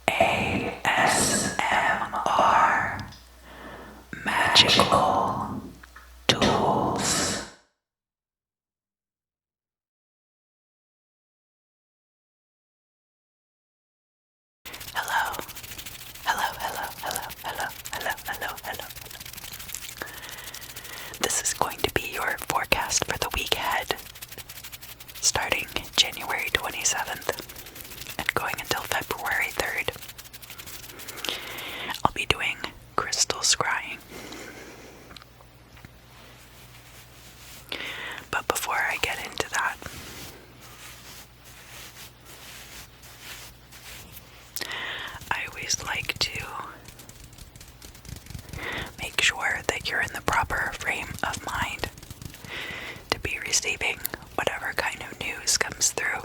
ASMR Magical Tools. Hello. This is going to be your forecast for the week ahead, starting January 27th and going until February 3rd. I'll be doing crystal scrying. But before I get into that, I always like to make sure that you're in the proper frame of mind to be receiving whatever kind of news comes through.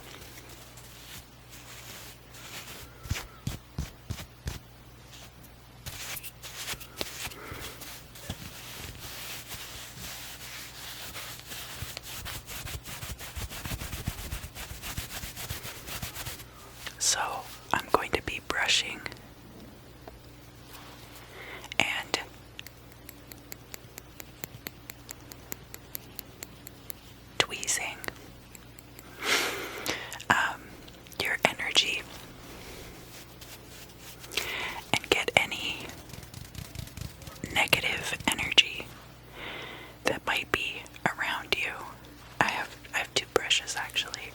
So I'm going to be brushing and tweezing your energy and get any negative energy that might be around you. I have two brushes actually.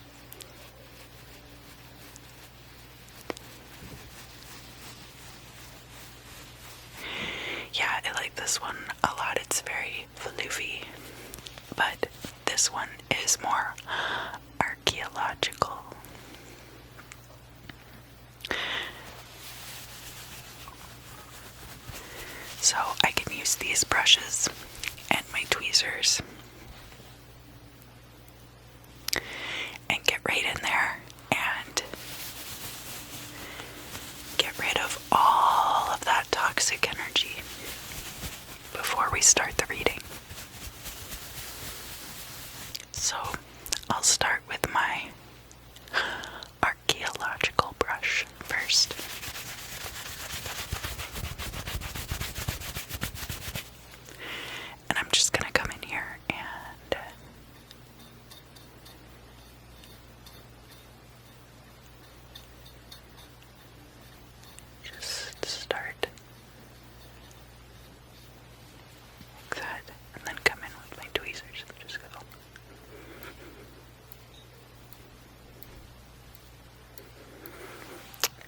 Yeah, I like this one a lot. It's very floofy, but this one is more archaeological. So I can use these brushes and my tweezers and get right in there and get rid of all of that toxic energy before we start the reading. So I'll start with my archaeological brush first. And I'm just gonna come in here and just start like that, and then come in with my tweezers and just go.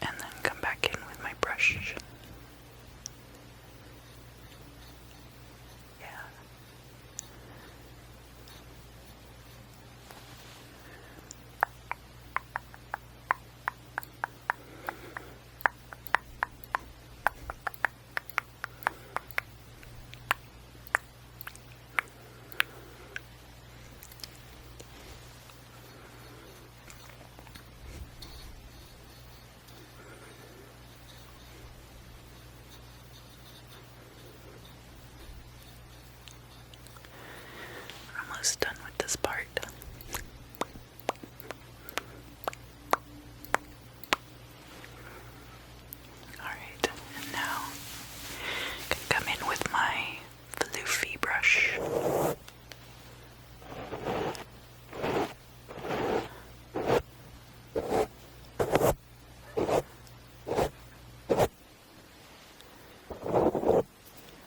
And then come back in with my brush. Yeah. Almost done with this part. Alright, and now I can come in with my floofy brush.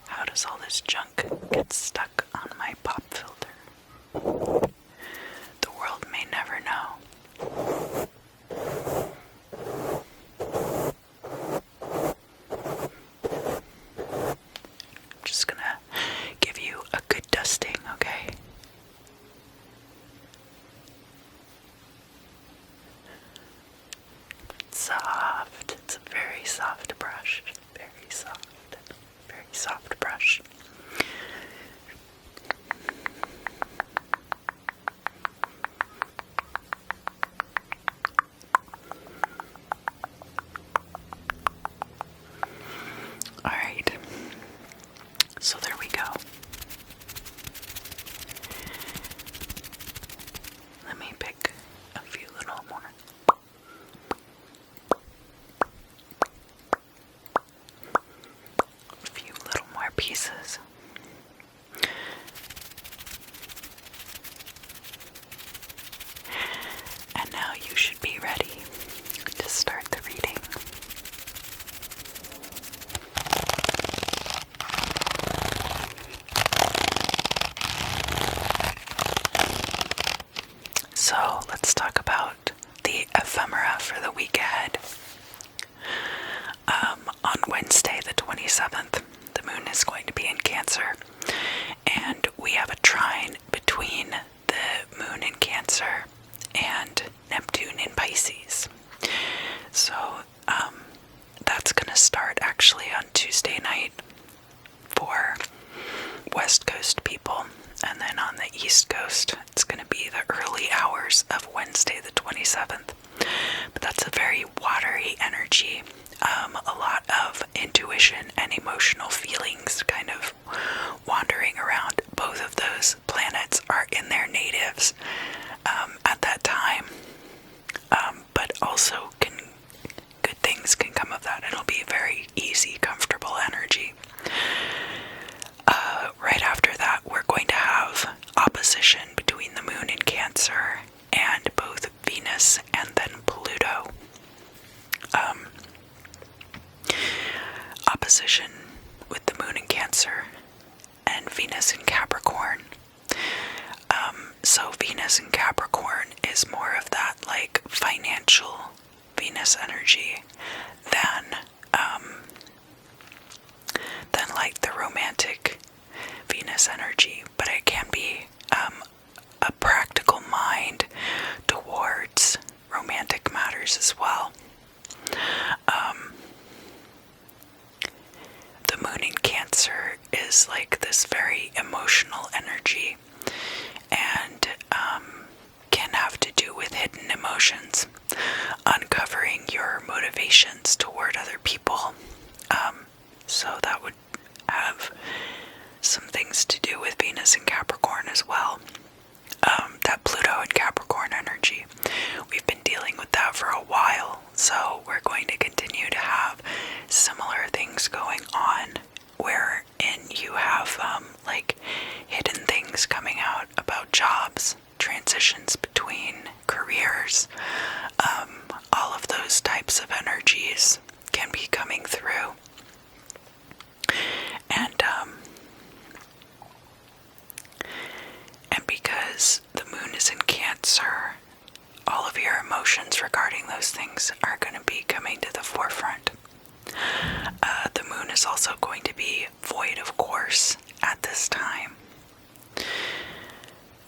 How does all this junk get stuck on my pop filter? The world may never know. I'm just gonna give you a good dusting, okay? Soft. It's a very soft brush. Very soft. Very soft brush. Alright, so there we go. Let me pick a few little more. should be ready to start the reading. So let's talk about the ephemera for the week ahead. On Wednesday the 27th, the moon is going to be in Cancer, and we have a trine between the moon in Cancer and Neptune in Pisces. So that's going to start actually on Tuesday night for West Coast people, and then on the East Coast it's going to be the early hours of Wednesday the 27th. But that's a very watery energy, a lot of intuition and emotional feelings kind of wandering around. Both of those planets are in their natives at that time, but also good things can come of that. It'll be very easy, comfortable energy. Right after that, we're going to have opposition between the moon in Cancer and both Venus and then Pluto. Opposition with the moon in Cancer and Venus in Capricorn. So Venus in Capricorn is more of that like financial Venus energy than like the romantic Venus energy, but it can be a practical mind towards romantic matters as well. The moon in Cancer is like this very emotional energy, and can have to do with hidden emotions, uncovering your motivations toward other people. So that would have some things to do with Venus in Capricorn as well. That Pluto and Capricorn energy, we've been dealing with that for a while, so we're going to continue to have similar things going on, wherein you have like hidden things coming out about jobs, transitions between careers, all of those types of energies can be coming through. And because the moon is in Cancer, all of your emotions regarding those things are going to be coming to the forefront. The moon is also going to be void of course at this time.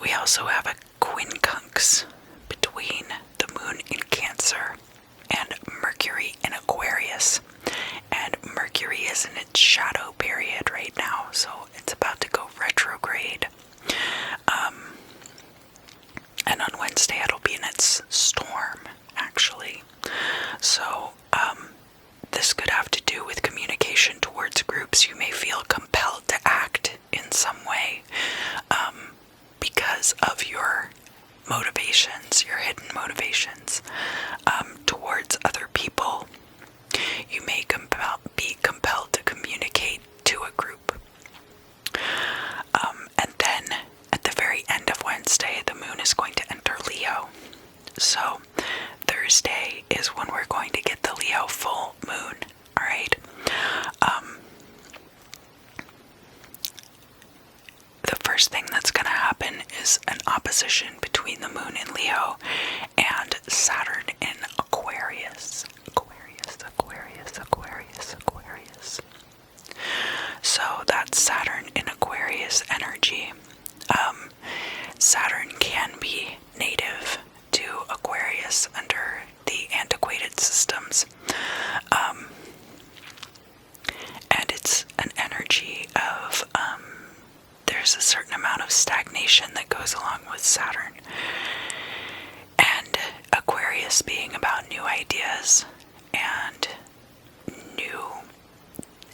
We also have a quincunx between the moon in Cancer and Mercury in Aquarius. And Mercury is in its shadow period right now, so it's about to go retrograde. And on Wednesday it'll be in its storm, actually. So, this could have to do with communication towards groups. You may feel compelled to act in some way, because of your motivations, your hidden motivations, towards other people. You may be compelled to communicate to a group. And then at the very end of Wednesday, the moon is going to enter Leo. So Thursday is when we're going to get the Leo full moon. Alright? The first thing that's going to happen is an opposition between the moon in Leo and Saturn in Aquarius. Aquarius. So that's Saturn in Aquarius energy. Saturn can be native to Aquarius under the antiquated systems. And it's an energy of, there's a certain amount of stagnation that goes along with Saturn. And Aquarius being about new ideas and new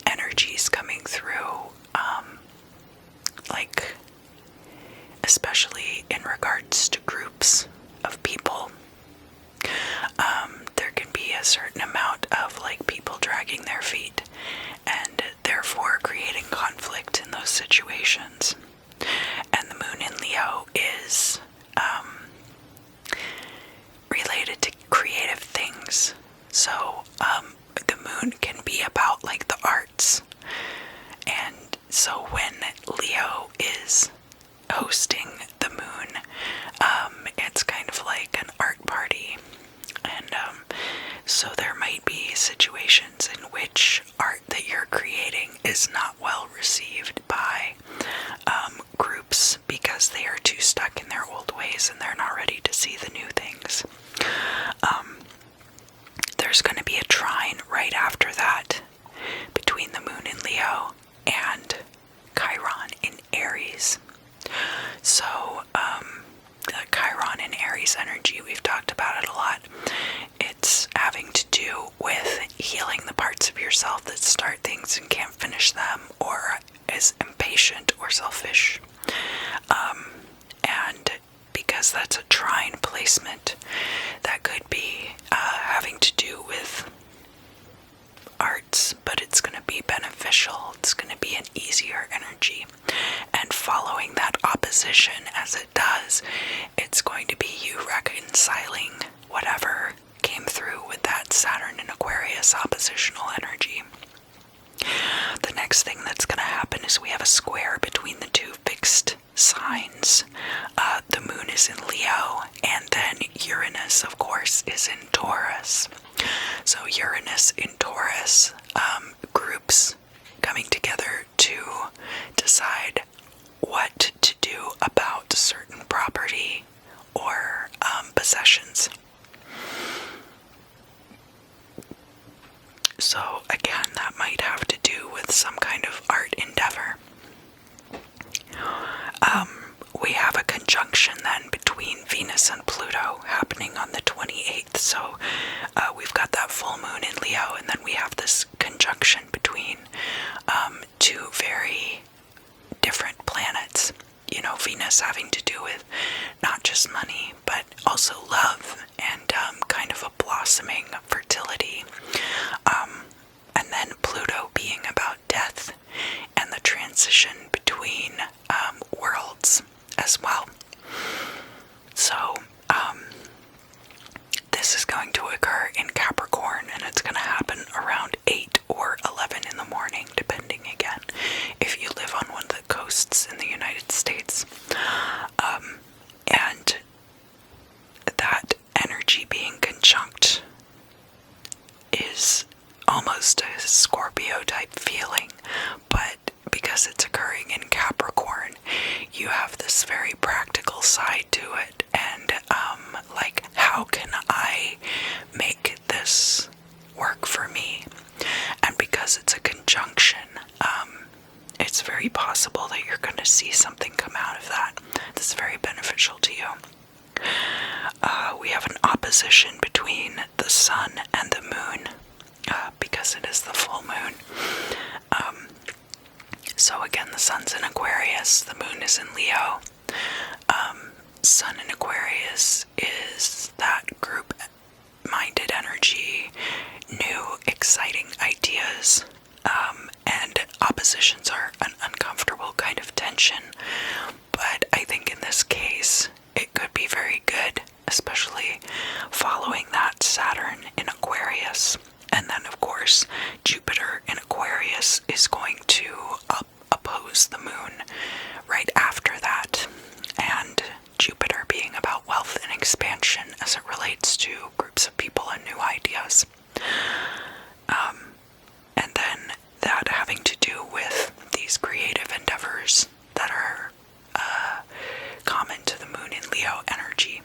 energies coming through, like especially in regards to groups of people. There can be a certain amount of like people dragging their feet and therefore creating conflict in those situations. And the moon in Leo is related related to creative things. So the moon can be about like the arts. And so when Leo is hosting the moon, it's kind of like an art party. And so there might be situations in which art that you're creating is not well received by groups because they are too stuck in their old ways and they're not ready to see the new things. There's going to be a trine right after that between the moon in Leo and Chiron in Aries. So, Chiron in Aries energy, we've talked about it a lot. It's having to do with healing the parts of yourself that start things and can't finish them, or is impatient or selfish. And because that's a trine placement, that could be having to do with arts, but it's going to be beneficial. It's going to be an easier energy. And following that opposition as it does, it's going to be you reconciling whatever came through with that Saturn and Aquarius oppositional energy. The next thing that's going to happen is we have a square between the two fixed signs. The moon is in Leo, and then Uranus, of course, is in Taurus. So Uranus in Taurus, groups coming together to decide what to do about certain property or possessions. So again, that might have to do with some kind of art endeavor. We have a conjunction then between Venus and Pluto happening on the 28th. So we've got that full moon in Leo, and then we have this conjunction between two very different planets. You know, Venus having to do with not just money, but also love and kind of a blossoming fertility. And then Pluto being about death and the transition between worlds as well. So, this is going to occur in Capricorn, and it's going to happen around 8 or 11 in the morning, depending again if you live on one of the coasts in the United States. And that energy being conjunct is almost a Scorpio type feeling, but because it's occurring in Capricorn, you have this very practical side to it, and like, how can I make this work for me? And because it's a conjunction, it's very possible that you're going to see something come out of that that's very beneficial to you. We have an opposition between the sun and the moon, because it is the full moon. So again, the sun's in Aquarius, the moon is in Leo. Sun in Aquarius is that group-minded energy, new, exciting ideas, and oppositions are an uncomfortable kind of tension. But I think in this case, it could be very good, especially following that Saturn in Aquarius. And then, of course, Jupiter in Aquarius is going to oppose the moon right after that. And Jupiter being about wealth and expansion as it relates to groups of people and new ideas. And then that having to do with these creative endeavors that are common to the moon in Leo energy.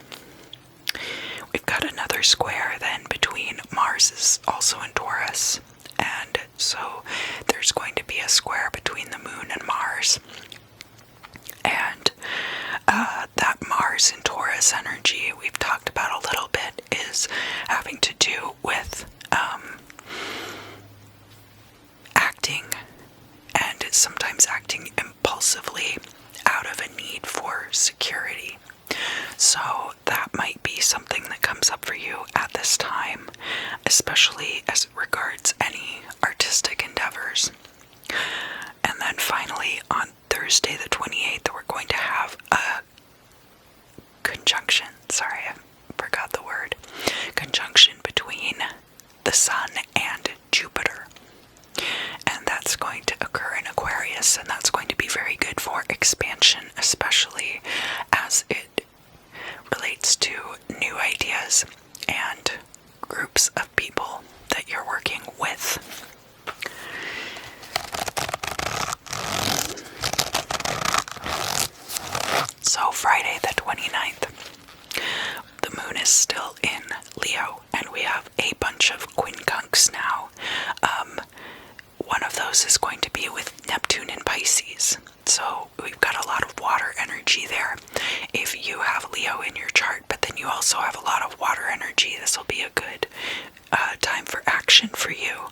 We've got another square then between Mars is also in Taurus, and so there's going to be a square between the moon and Mars. And that Mars in Taurus energy we've talked about a little bit is having to do with acting, and sometimes acting impulsively out of a need for security. So that might be something that comes up for you at this time, especially as it regards any artistic endeavors. And then finally, on Thursday the 28th, we're going to have a conjunction. Sorry, I forgot the word. groups of people that you're working with. So Friday the 29th, the moon is still in Leo, and we have a bunch of quincunx now. One of those is going to be with Neptune in Pisces, so we've got a lot of water energy there. If you have Leo in your chart, but then you also have a lot of water energy, this will be a good time for action for you.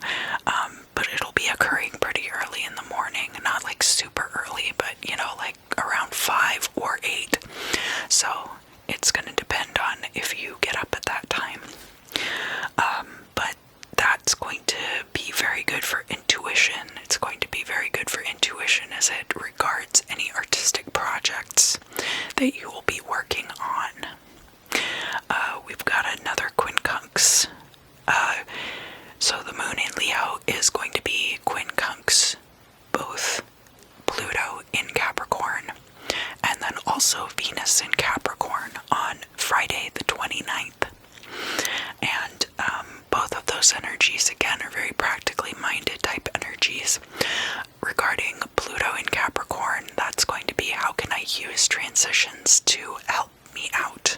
But it'll be occurring pretty early in the morning, not like super early, but like around 5 or 8. So it's going to depend on if you get up at that time. But that's going to be very good for intuition. It's going to be very good for intuition as it regards any artistic projects that you will be working on. We've got another quincunx. So the moon in Leo is going to be quincunx both Pluto in Capricorn and then also Venus in Capricorn on Friday the 29th. And both of those energies, again, are very practically minded type energies. Regarding Pluto in Capricorn, that's going to be how can I use transitions to help me out.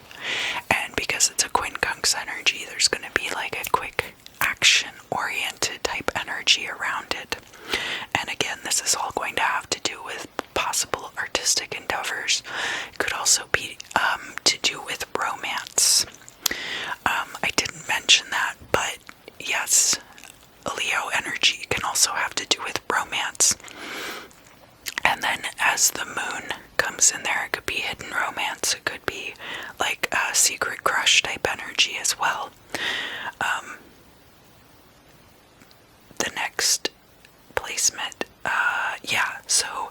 And because it's a quincunx energy, there's going to be like a quick action-oriented type energy around it. And again, this is all going to have to do with possible artistic endeavors. It could also be to do with romance. I didn't mention that, but yes, Leo energy can also have to do with romance. And then as the moon comes in there, it could be hidden romance, it could be like a secret crush type energy as well. The next placement, so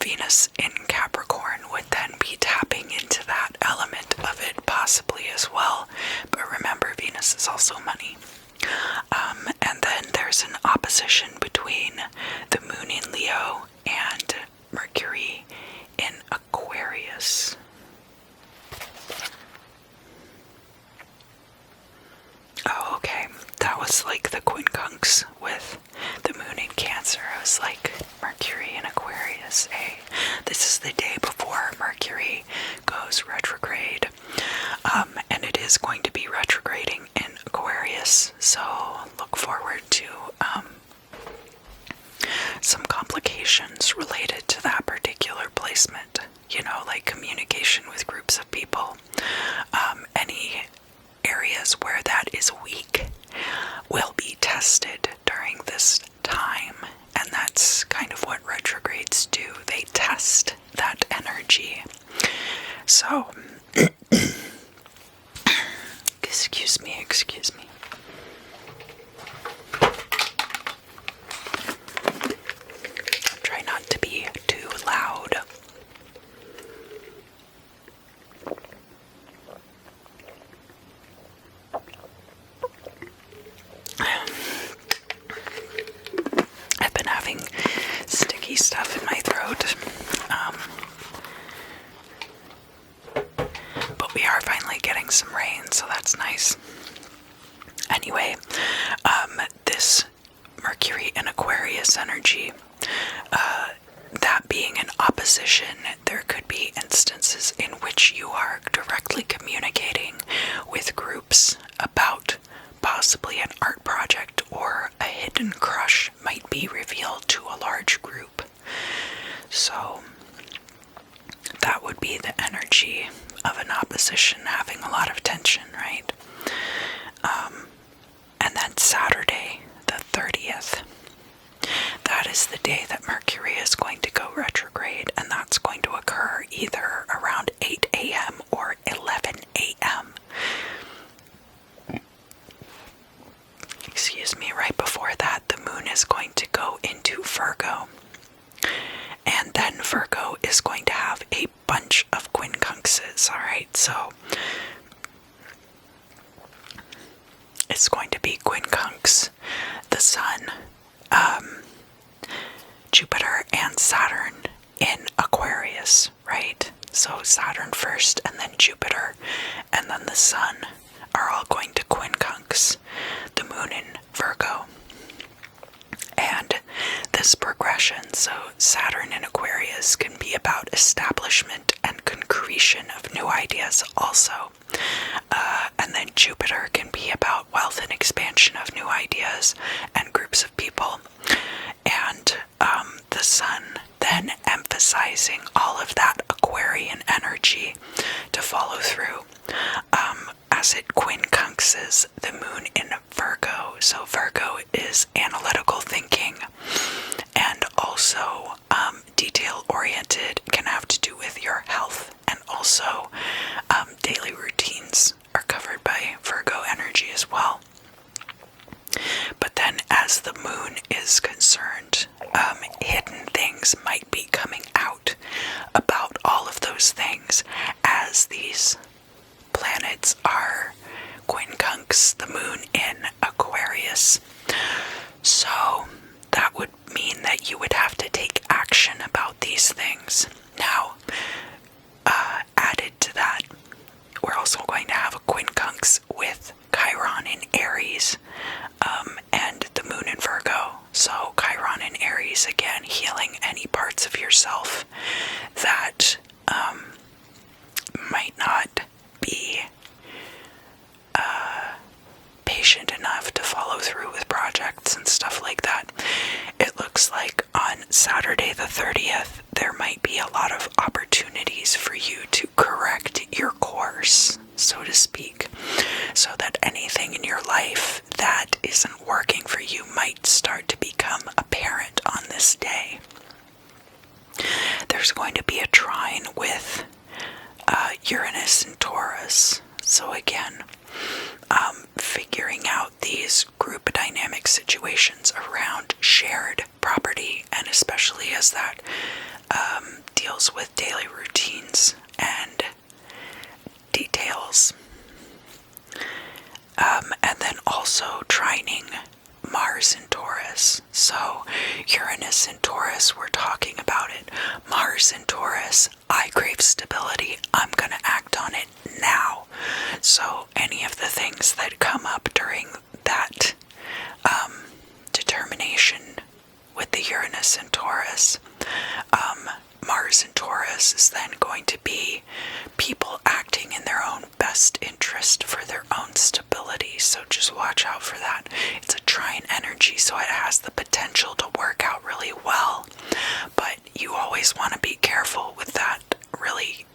Venus in Capricorn would then be tapping into that element of it possibly as well. But remember, Venus is also money. And then there's an opposition between the moon in Leo and Mercury in Aquarius. Oh, okay. That was like the quincunx with the moon in Cancer. I was like, Mercury in Aquarius, eh? This is the day before Mercury goes retrograde. And it is going to be retrograding in Aquarius, so look forward to some complications related to that particular placement. Like communication with groups of people. Any areas where that is weak will be tested during this time, and that's kind of what retrogrades do. They test that energy. So excuse me. Try not to be too loud. I've been having sticky stuff in my throat. But we are finally getting some rain, so that's nice. Anyway, this Mercury and Aquarius energy, that being an opposition, there could be instances in which you are directly communicating with groups about possibly an art project, or a hidden crush might be revealed to a large group. So that would be the energy of an opposition having a lot of tension, right? And then Saturday, the 30th, that is the day that Mercury is going to go retrograde, and that's going to occur either around 8 a.m. or 11 a.m. Excuse me, right before that, the moon is going to go into Virgo. And then Virgo is going to have a bunch of quincunxes, alright? So it's going to be quincunx, the Sun, Jupiter, and Saturn in Aquarius, right? So Saturn first, and then Jupiter, and then the Sun are all going to this progression. So Saturn in Aquarius can be about establishment and concretion of new ideas also. And then Jupiter can be about wealth and expansion of new ideas and groups of people. And the Sun then emphasizing all of that Aquarian energy to follow through. As it quincunxes the moon in Virgo. So Virgo is analytical thinking and also detail-oriented, can have to do with your health, and also daily routines are covered by Virgo energy as well. But then as the moon is concerned, hidden things might be coming out about all of those things as these planets are quincunx the moon in Aquarius. So that would mean that you would have to take action about these things. Now, added to that, we're also going to have a quincunx with Chiron in Aries, and the moon in Virgo. So Chiron in Aries, again, healing any parts of yourself that might not be patient enough to follow through with projects and stuff like that. It looks like on Saturday the 30th, there might be a lot of opportunities for you to correct your course, so to speak, so that anything in your life that isn't working for you might start to become apparent on this day. There's going to be a trine with Uranus and Taurus. So again, figuring out these group dynamic situations around shared property, and especially as that deals with daily routines and details. And then also trining Mars in Taurus. So Uranus in Taurus, we're talking about it. Mars in Taurus, I crave stability. I'm going to act on it now. So any of the things that come up during that determination with the Uranus in Taurus, Mars in Taurus is then going to be people acting in their own best interest for their own stability. So just watch out for that. It's a trine energy, so it has the potential to work out really well. But you always want to be careful with that. Really,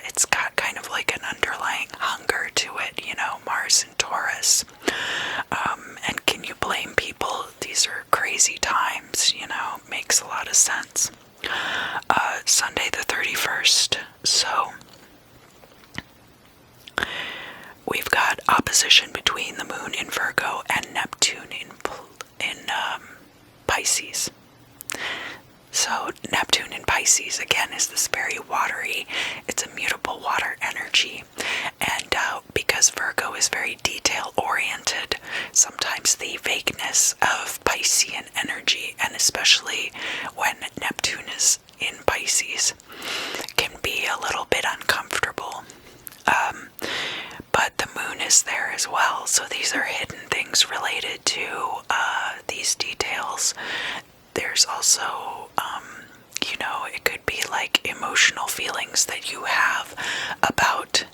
it's got kind of like an underlying hunger to it, you know, Mars and Taurus. And can you blame people? These are crazy times, you know, makes a lot of sense. Sunday the 31st, so we've got opposition between the moon in Virgo and Neptune in Pisces. So Neptune in Pisces, again, is this very watery, it's a mutable water energy, and because Virgo is very detail-oriented, sometimes the vagueness of Piscean energy, and especially when Neptune is in Pisces, can be a little bit uncomfortable. But the moon is there as well, so these are hidden things related to these details. There's also, you know, it could be like emotional feelings that you have about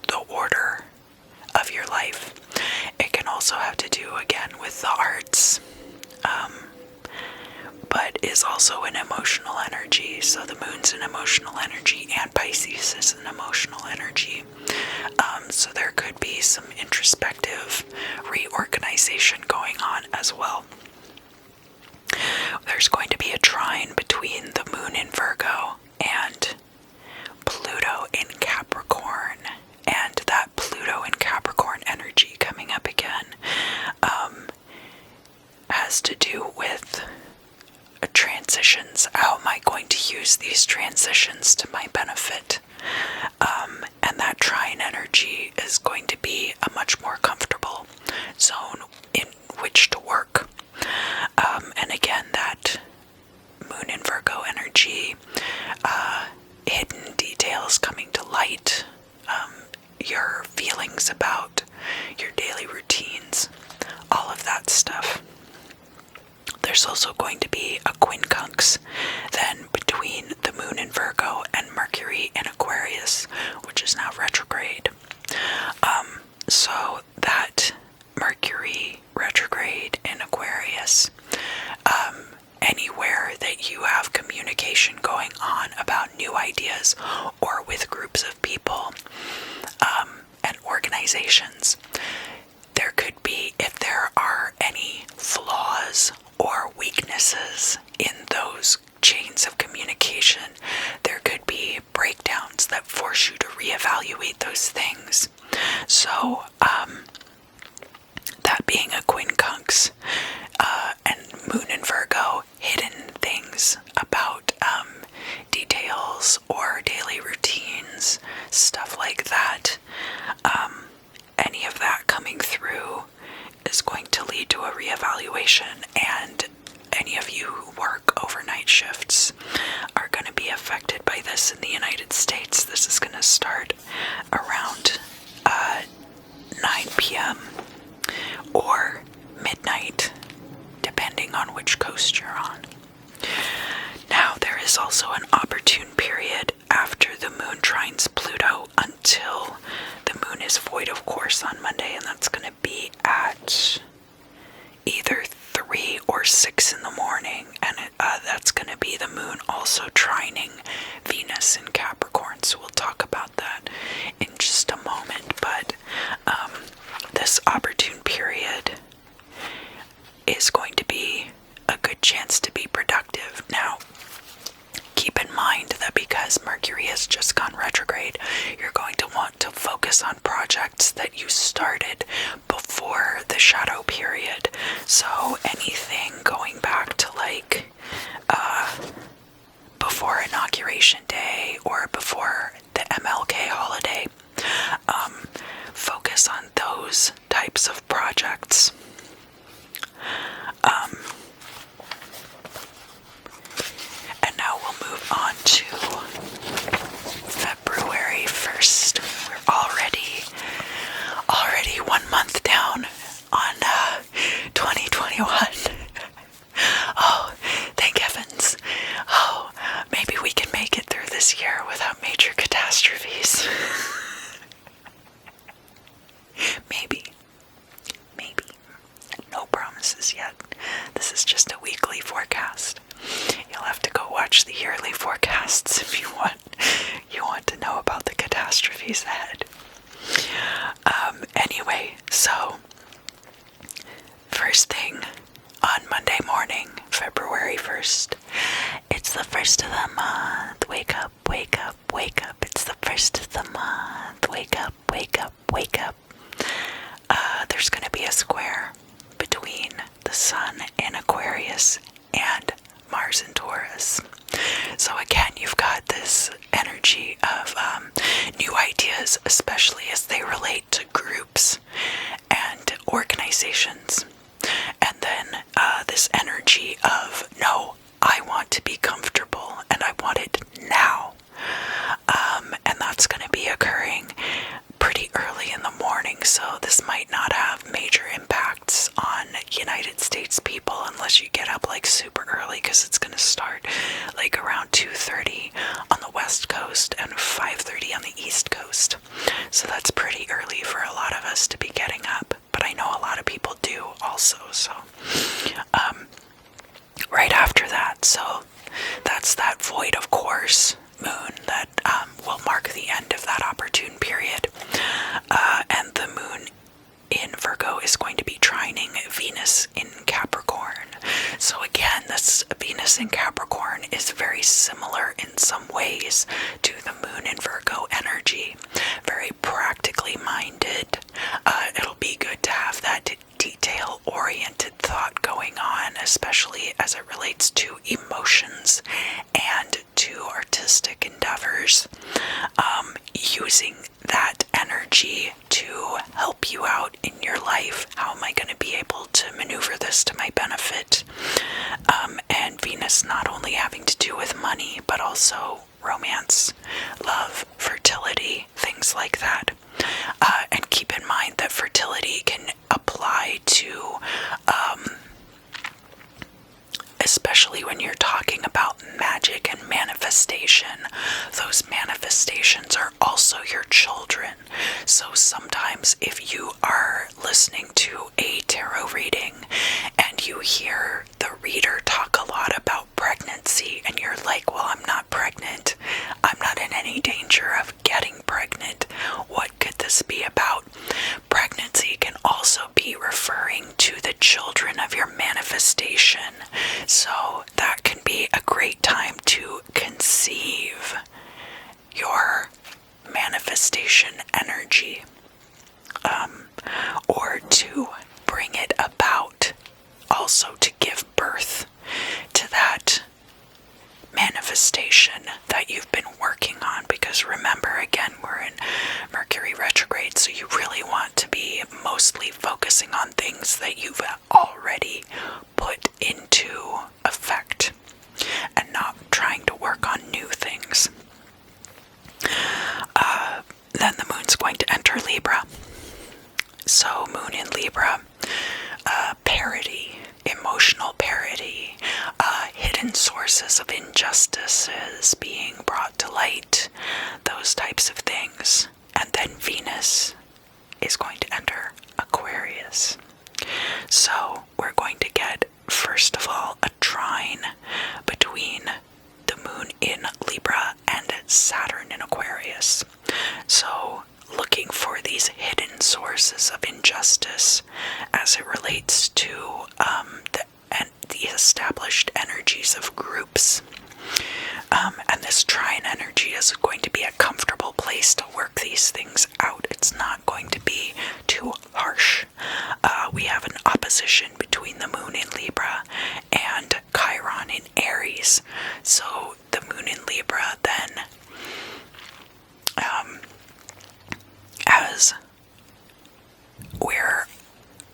the order of your life. It can also have to do, again, with the arts, but is also an emotional energy. So the moon's an emotional energy, and Pisces is an emotional energy. So there could be some introspective reorganization going on as well. There's going to be a trine between the moon in Virgo and Pluto in Capricorn, and that Pluto in Capricorn energy coming up again has to do with transitions. How am I going to use these transitions to my benefit? And that trine energy is going to be a much more comfortable zone in which to work. And again, that moon in Virgo energy, hidden details coming to light, your feelings about your daily routines, all of that stuff. there's also going to be a quincunx then between the moon in Virgo and Mercury in Aquarius, which is now retrograde. So that Mercury retrograde in Aquarius, anywhere that you have communication going on about new ideas or with groups of people and organizations, there could be, if there are any flaws or weaknesses in those chains of communication, there could be breakdowns that force you to reevaluate those things. So, that being a quincunx, and moon in Virgo, hidden things about details or daily routines, stuff like that, any of that coming through is going to lead to a reevaluation, and any of you who work overnight shifts are going to be affected by this in the United States. This is going to start around 9 p.m. or midnight, depending on which coast you're on. Now, there is also an opportune period after the moon trines Pluto until the moon is void of course on Monday, and that's going to be at either 3 or 6 in the morning, and that's going to be the moon also trining Venus in Capricorn, so we'll talk about that in just a moment. But this opportune period is going to be a good chance to be productive. Now, keep in mind that because Mercury has just gone retrograde, you're going to want to focus on projects that you started before the shadow period. So anything going back to before Inauguration Day or before the MLK holiday, focus on those types of projects. And now we'll move on to February 1st. We're already 1 month down on 2021. Oh, thank heavens. Oh, maybe we can make it through this year without major catastrophes. Maybe. No promises yet. This is just a weekly forecast. You'll have to go watch the yearly forecasts if you want to know about the catastrophes ahead. Anyway, so first thing on Monday morning, February 1st, it's the first of the month. Wake up, wake up, wake up. It's the first of the month. Wake up, wake up, wake up. There's going to be a square between the sun in Aquarius and Mars in Taurus. So again, you've got this energy of new ideas, especially as they relate to groups and organizations. And then this energy of, no, I want to be comfortable and I want it now. And that's going to be occurring pretty early in the morning, so this might not have major impacts on United States people unless you get up super early, because it's going to start around 2:30 on the west coast and 5:30 on the east coast. So that's pretty early for a lot of us to be getting up, but I know a lot of people do also. So right after that, so that's that void of course moon that will mark the end of that opportune period. And the moon in Virgo is going to be trining Venus in Capricorn. So again, this Venus in Capricorn is very similar in some ways to the moon in Virgo energy. Very practically minded. It'll be good to have that detail-oriented thought going on, especially as it relates to emotions and to artistic endeavors. Using that energy to help you out in your life. How am I going to be able to maneuver this to my benefit? And Venus not only having to do with money, but also romance, love, fertility, things like that. And keep in mind that fertility can apply to especially when you're talking about magic and manifestation. Those manifestations are also your children. So sometimes if you are listening to a tarot reading and you hear the reader talk a lot about pregnancy and you're like, well, I'm not pregnant, I'm not in any danger of getting pregnant, what could this be about? Pregnancy can also be referring to the children of your manifestation, so that can be a great time to conceive your manifestation energy, or to bring it about, also to give birth to that manifestation that you've been working on. Because remember, again, we're in Mercury retrograde, so you really want to be mostly focusing on things that you've already put into effect and not trying to work on new things. Then the moon's going to enter Libra. So moon in Libra, parity, emotional parity, hidden sources of injustices being brought to light, those types of things. And then Venus is going to enter Aquarius. So we're going to get, first of all, a trine between the moon in Libra and Saturn in Aquarius. So looking for these hidden sources of injustice as it relates to the established energies of groups. And this trine energy is going to be a comfortable place to work these things out. It's not going to be too harsh. We have an opposition between the moon in Libra and Chiron in Aries. So the moon in Libra then, as we're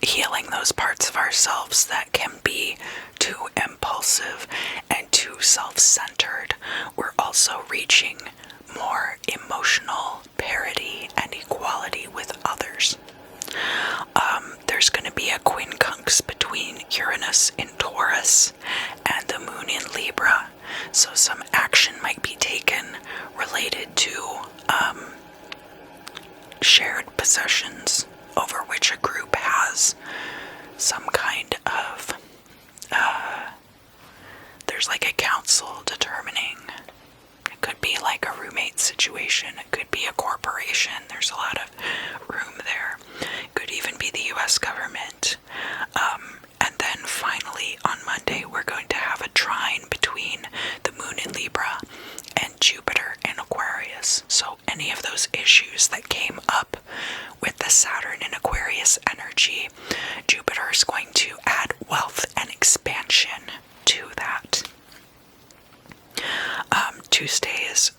healing those parts of ourselves that can be too impulsive and too self-centered, we're also reaching more emotional parity and equality with others. There's going to be a quincunx between Uranus in Taurus and the moon in Libra, so some action might be taken related to shared possessions over which a group has some kind of, there's like a council determining. It could be like a roommate situation, it could be a corporation, there's a lot of room there. It could even be the US government. And then finally on Monday we're going to have a trine between the moon in Libra and Jupiter in Aquarius. So any of those issues that came up with the Saturn in Aquarius energy, Jupiter is going to add wealth and expansion to that. Tuesday is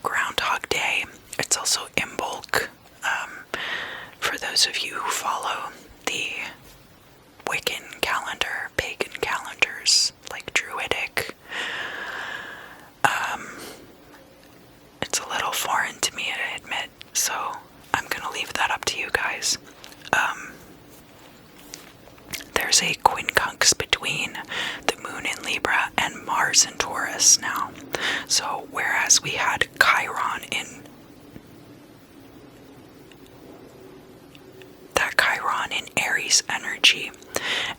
Groundhog Day. It's also Imbolc. For those of you who follow the Wiccan calendar, pagan calendars, like Druidic, it's a little foreign to me, I admit, so I'm gonna leave that up to you guys. There's a quincunx between the moon in Libra and Mars in Taurus now. So whereas we had Chiron in Aries energy,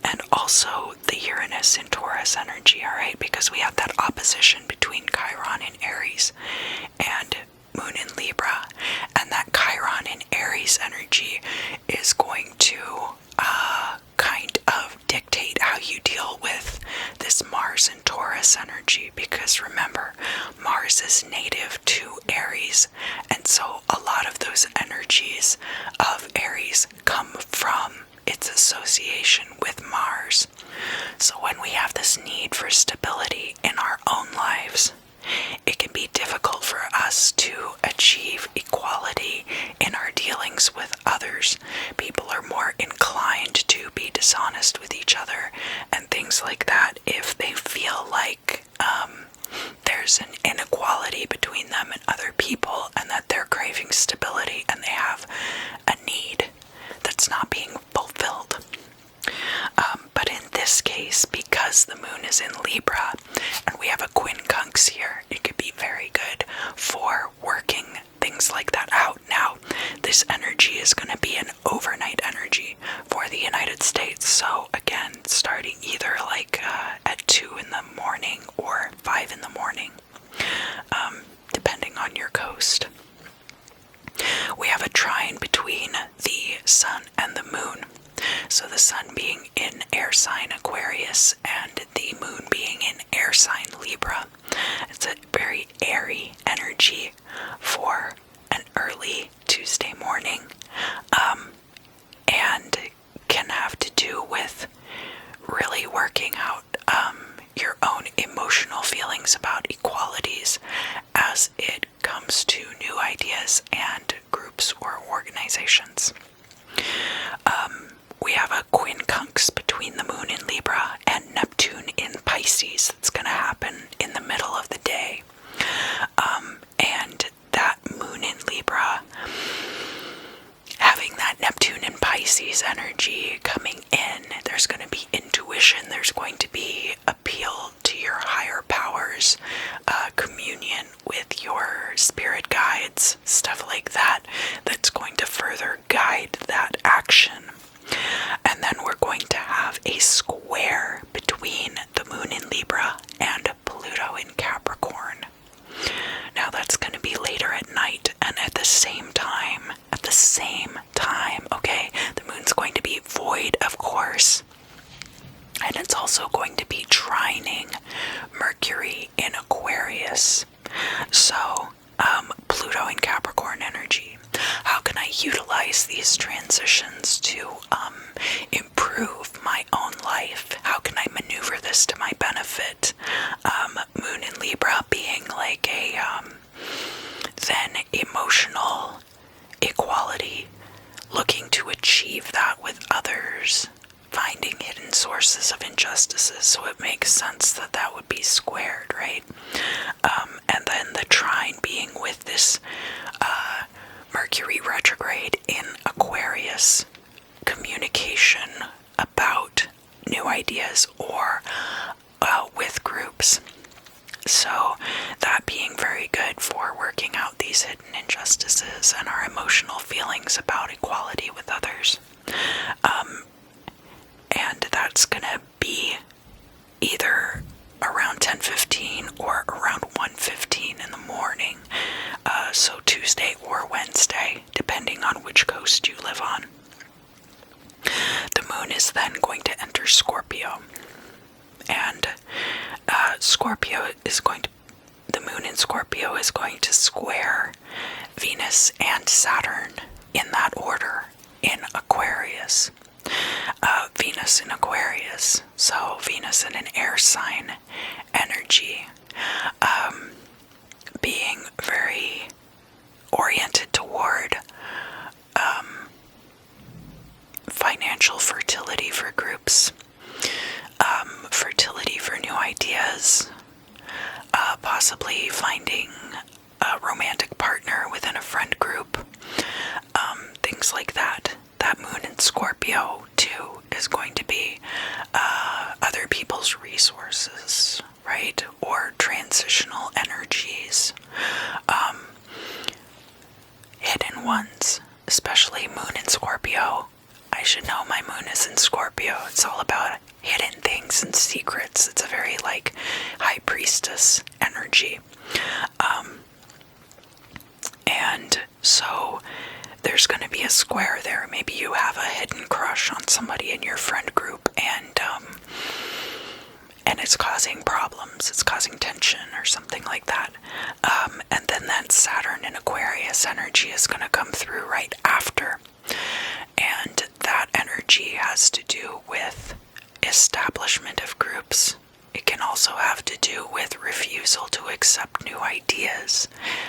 and also the Uranus in Taurus energy, alright? Because we have that opposition between Chiron in Aries and Moon in Libra, and that Chiron in Aries energy is going to kind of dictate how you deal with this Mars and Taurus energy, because remember, Mars is native to Aries, and so a lot of those energies of Aries come from its association with Mars. So when we have this need for stability in our own lives, it can be difficult for us to achieve equality in our dealings with others. People are more inclined to be dishonest with each other and things like that if they feel like there's an inequality between them and other people, and that they're craving stability and they have a need that's not being fulfilled. But in this case, because because the moon is in Libra and we have a quincunx here. It could be very good for working things like that out. Now, this energy is going to be an overnight energy for the United States. So again, starting either like at 2 in the morning or 5 in the morning, depending on your coast. We have a trine between the sun and the moon. So the sun being in air sign Aquarius and the moon being in air sign Libra. It's a very airy energy for an early Tuesday morning, and can have to do with really working out your own emotional feelings about equalities as it comes to new ideas and groups or organizations. We have a quincunx between the moon in Libra and Neptune in Pisces. That's going to happen in the middle of the day. And that moon in Libra, having that Neptune in Pisces energy coming in, there's going to be intuition, there's going to be appeal to your higher powers, communion with your spirit guides, stuff like that, that's going to further guide that action. And then we're going to have a square between the moon in Libra and Pluto in Capricorn. Now that's going to be later at night, and at the same time, okay, the moon's going to be void, of course, and it's also going to be trining Mercury in Aquarius. So, Pluto in Capricorn energy. How can I utilize these transitions to improve my own life? How can I maneuver this to my benefit? Moon in Libra being like a then emotional equality, looking to achieve that with others, finding hidden sources of injustices, so it makes sense that that would be squared, right? And then the trine being with this Mercury retrograde in Aquarius, communication about new ideas or with groups. So that being very good for working out these hidden injustices and our emotional feelings about equality with others. And that's gonna be either around 10:15 or around 1:15 in the morning. So Tuesday or Wednesday, depending on which coast you live on. The moon is then going to enter Scorpio. And the moon in Scorpio is going to square Venus and Saturn in that order in Aquarius. Venus in Aquarius, so Venus in an air sign energy, being very oriented toward financial fertility for groups, fertility for new ideas, possibly finding a romantic partner within a friend group, things like that. That moon in Scorpio, too, is going to be other people's resources, right? Or transitional energies. Hidden ones, especially moon in Scorpio. I should know my moon is in Scorpio. It's all about hidden things and secrets. It's a very, like, high priestess energy. And so there's going to be a square there. Maybe you have a hidden crush on somebody in your friend group, and it's causing problems. It's causing tension or something like that. And then that Saturn in Aquarius energy is going to come through right after. And that energy has to do with establishment of groups. It can also have to do with refusal to accept new ideas.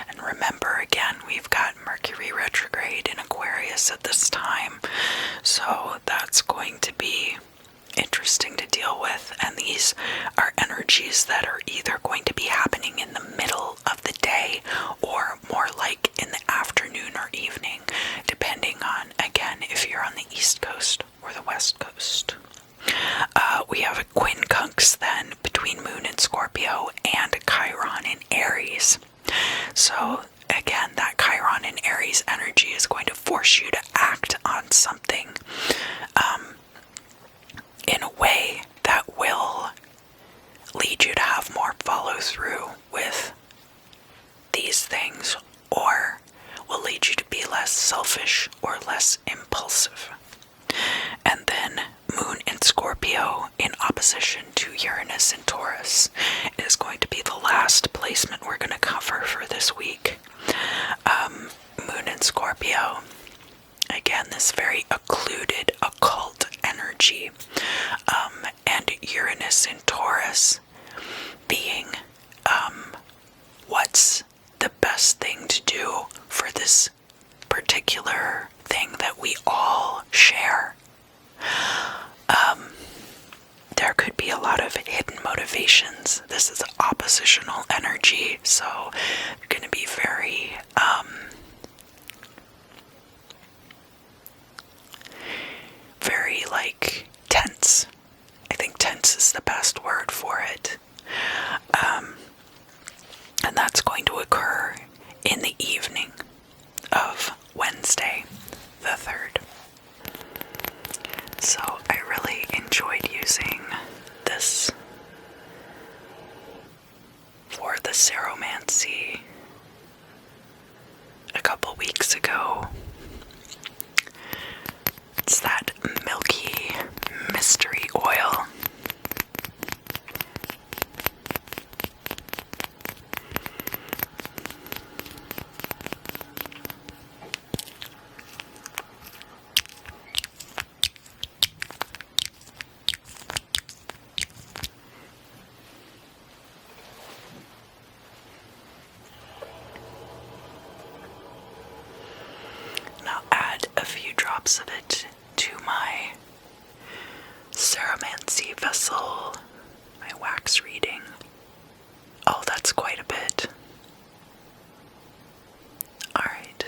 And remember, again, we've got Mercury retrograde in Aquarius at this time. So that's going to be interesting to deal with. And these are energies that are either going to be happening in the middle of the day or more like in the afternoon or evening, depending on, again, if you're on the East Coast or the West Coast. we have a quincunx then between Moon in Scorpio and Chiron in Aries. So again, that Chiron in Aries energy is going to force you to act on something in a way that will lead you to have more follow through with these things, or will lead you to be less selfish or less impulsive. And then Moon in Scorpio in opposition to Uranus in Taurus is going to be the last placement we're going to cover for this week. Moon in Scorpio, again, this very occluded, occult energy, and Uranus in Taurus being what's the best thing to do for this particular thing that we all share. There could be a lot of hidden motivations. This is oppositional energy, so you're going to be very like tense. I think tense is the best word for it. And that's going to occur in the evening of Wednesday, the 3rd. So I really enjoyed using this for the Ceromancy a couple weeks ago. It's that milky mystery oil. Of it to my Ceromancy vessel, my wax reading. Oh, that's quite a bit. Alright.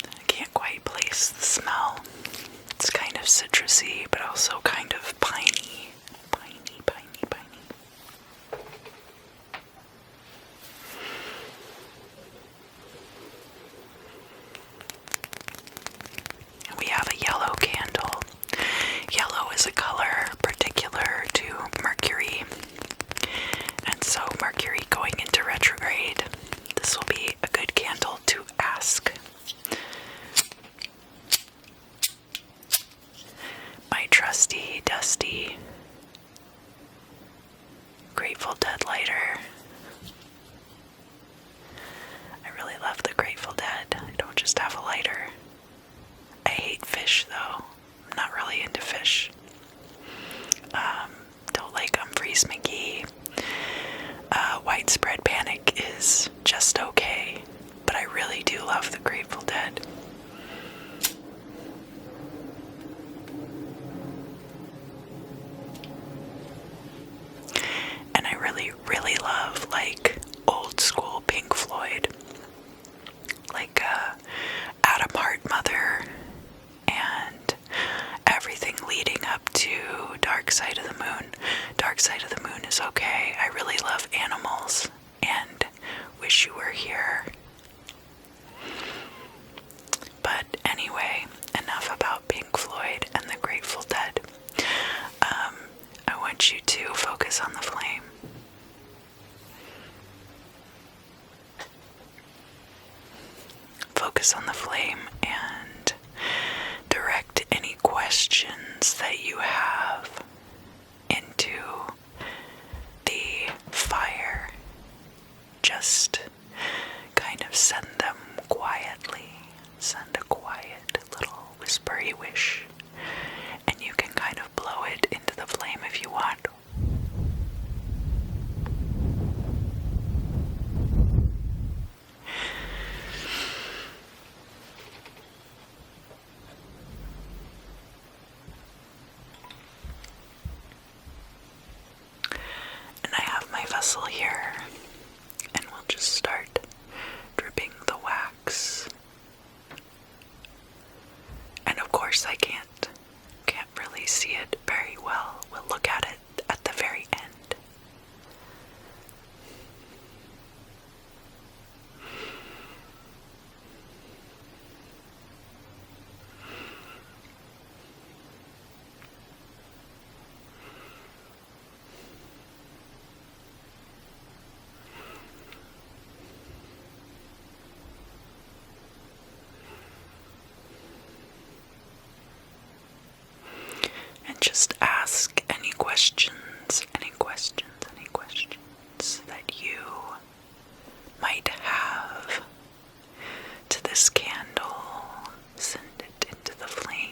I can't quite place the smell. It's kind of citrusy, but also kind of piney. And we have a yellow candle. Yellow is a color particular to Mercury. And so Mercury going into retrograde, this will be a good candle to ask. My trusty, dusty Grateful Dead lighter. I really love the Grateful Dead. I don't just have a lighter. I hate fish though. I'm not really into fish. Don't like Humphreys McGee. Widespread Panic is just okay, but I really do love the Grateful Dead. And I really love like old school Pink Floyd, like Adam Hart Mother and everything leading up to Dark Side of the Moon. Dark Side of the Moon is okay. I really love Animals and Wish You Were Here. But anyway, enough about Pink Floyd and the Grateful Dead. I want you to focus on the flame. Focus on the flame and direct any questions that you have into the fire. Just kind of send them quietly. Send a quiet little whispery wish. And you can kind of blow it into the flame if you want. tassel here, and we'll just start dripping the wax. And of course I can't really see it very well. We'll look at it at the very end. Just ask any questions that you might have to this candle. Send it into the flame.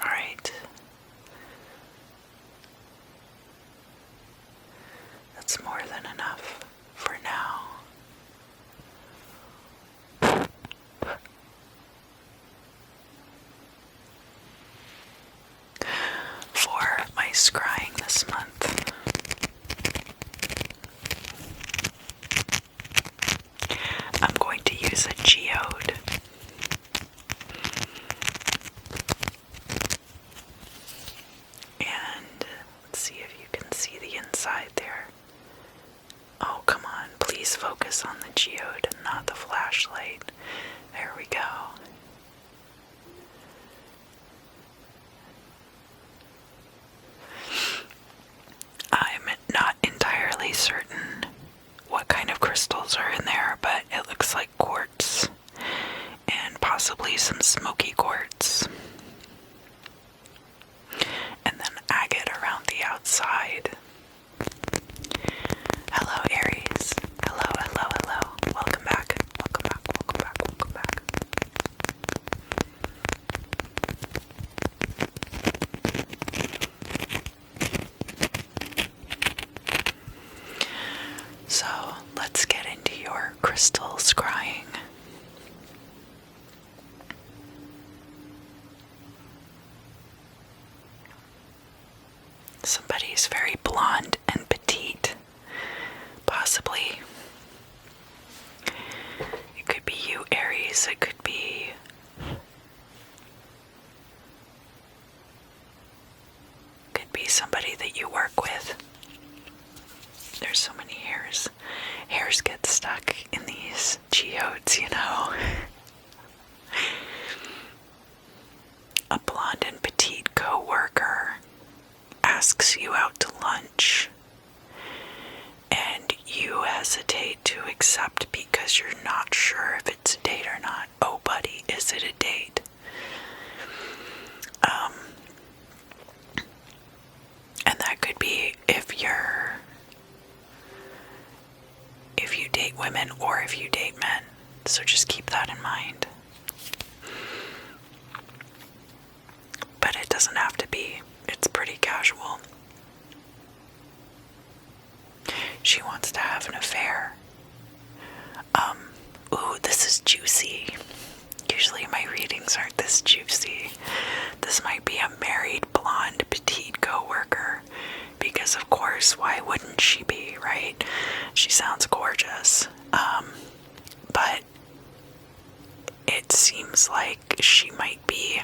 Alright. That's more than enough for now. For my scrying this month, I'm going to use a geode. There. Oh, come on. Please focus on the geode and not the flashlight. There we go. I'm not entirely certain what kind of crystals are in there, but it looks like quartz and possibly some smoky quartz. And then agate around the outside. Hello, Aries. Hello, hello, hello. Welcome back. Welcome back, welcome back, welcome back. So, let's get into your crystal scrying. Somebody's very blonde and petite. Possibly. It could be you, Aries. It could be somebody that you work with. There's so many hairs. Hairs get stuck in these geodes, you know. A blonde and petite co-worker asks you out to lunch, and you hesitate to accept because you're not sure if it's a date or not. Oh, buddy, is it a date? And that could be if you date women or if you date men. So just keep that in mind. But it doesn't have to be. It's pretty casual. She wants to have an affair. Ooh, this is juicy. Usually my readings aren't this juicy. This might be a married, blonde, petite co-worker. Because of course, why wouldn't she be, right? She sounds gorgeous. But it seems seems like she might be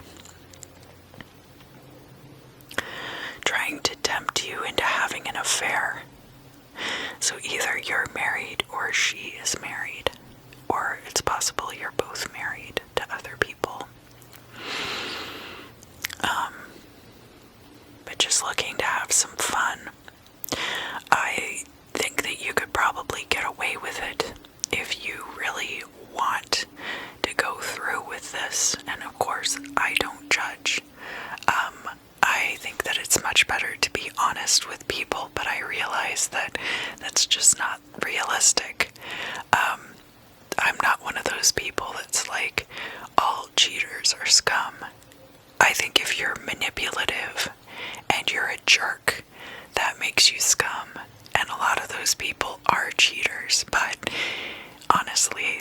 trying to tempt you into having an affair. So either you're married or she is married, or it's possible you're both married to other people. But just looking to have some fun. I think that you could probably get away with it if you really want to go through with this. And of course, I don't judge. I think that it's much better to be honest with people, but I realize that that's just not realistic. I'm not one of those people that's like, all cheaters are scum. I think if you're manipulative and you're a jerk, that makes you scum. And a lot of those people are cheaters, but honestly,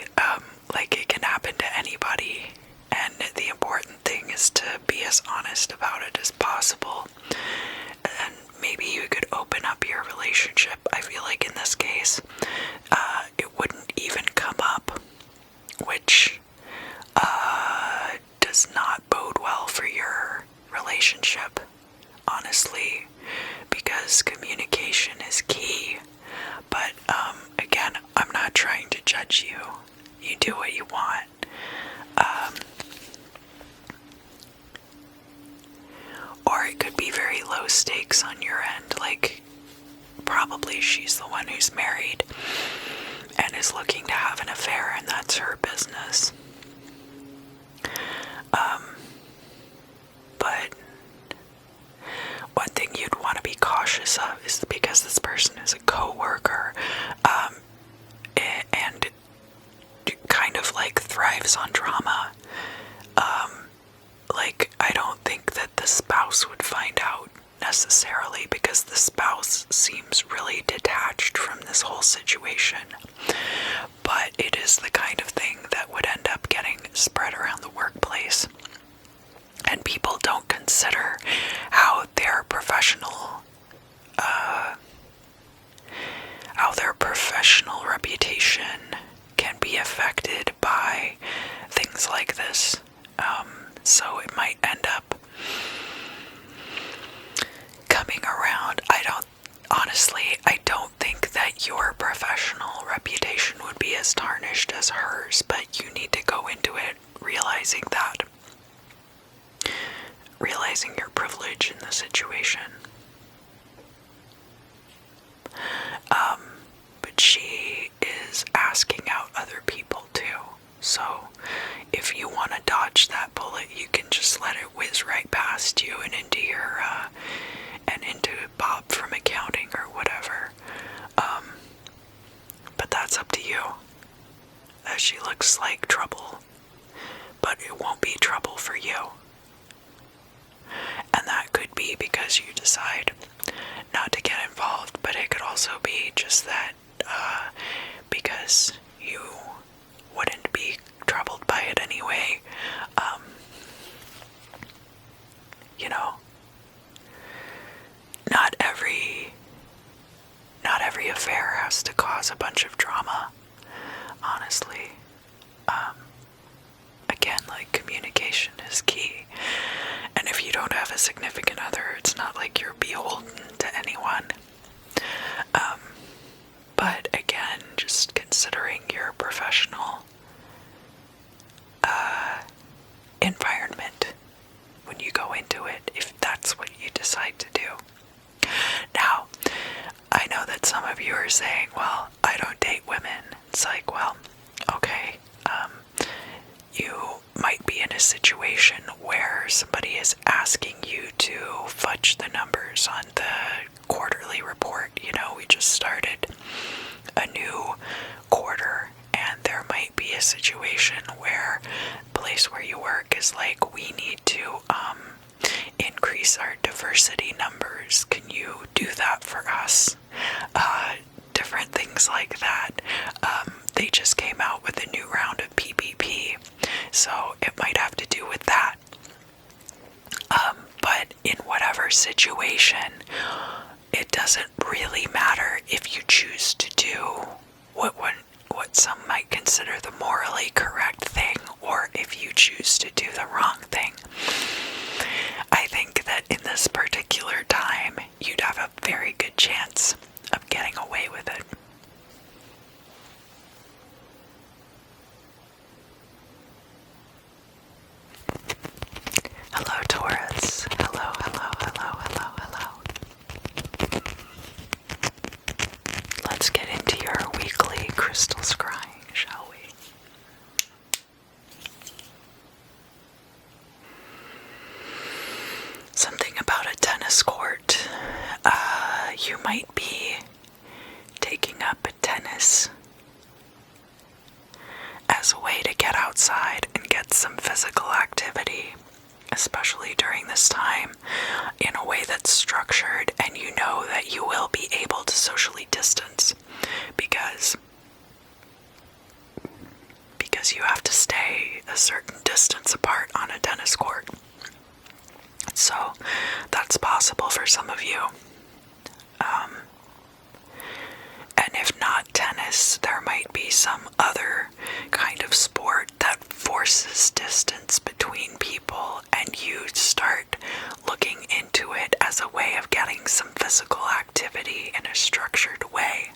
like, it can happen to anybody. And the important thing is to be as honest about it as possible. And maybe you could open up your relationship. I feel like in this case, it wouldn't even come up, which does not bode well for your relationship, honestly, because communication is key. But again, I'm not trying to judge you. You do what you want. Or it could be very low stakes on your end, like probably she's the one who's married and is looking to have an affair, and that's her business. But one thing you'd want to be cautious of is because this person is a co-worker, and kind of like thrives on drama. Like, I don't think that the spouse would find out necessarily, because the spouse seems really detached from this whole situation. But it is the kind of thing that would end up getting spread around the workplace. And people don't consider how their professional reputation can be affected by things like this. So it might end up coming around. I don't think that your professional reputation would be as tarnished as hers, but you need to go into it realizing your privilege in the situation. But she is asking out other people too. So if you want to dodge that bullet, you can just let it whiz right past you and into your into Bob from accounting or whatever. But that's up to you. She looks like trouble, but it won't be trouble for you. And that could be because you decide not to get involved, but it could also be just that because you wouldn't be troubled by it anyway. Not every affair has to cause a bunch of drama, honestly. Again, like, communication is key. And if you don't have a significant other, it's not like you're beholden to anyone. But again, just considering your professional environment when you go into it, if that's what you decide to do. Now, I know that some of you are saying, well, I don't date women. It's like, well, okay, you might be in a situation where somebody is asking you to fudge the numbers on the quarterly report. We just started a new quarter, and there might be a situation where the place where you work is like, we need to increase our diversity numbers. Can you do that for us? Different things like that. They just came out with a new round of PPP, so it might have to do with that. But in whatever situation, it doesn't really matter if you choose to do what some might consider the morally correct thing, or if you choose Hello, Taurus. Hello, hello, hello, hello, hello. Let's get into your weekly crystal scrying, shall we? Something about a tennis court. You might be taking up tennis as a way to get outside and get some physical activity, especially during this time, in a way that's structured and you know that you will be able to socially distance because you have to stay a certain distance apart on a tennis court. So that's possible for some of you. And if not tennis, there might be some other kind of sport that forces distance between people, and you start looking into it as a way of getting some physical activity in a structured way.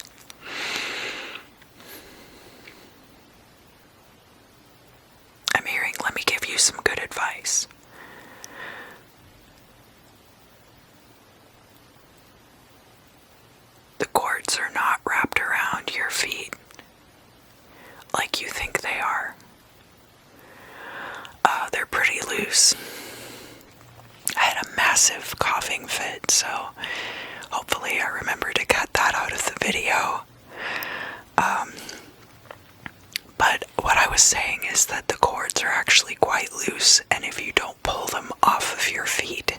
I'm hearing, let me give you some good advice. The cords are not wrapped around your feet like you think they are. They're pretty loose. I had a massive coughing fit, so hopefully I remember to cut that out of the video. But what I was saying is that the cords are actually quite loose, and if you don't pull them off of your feet,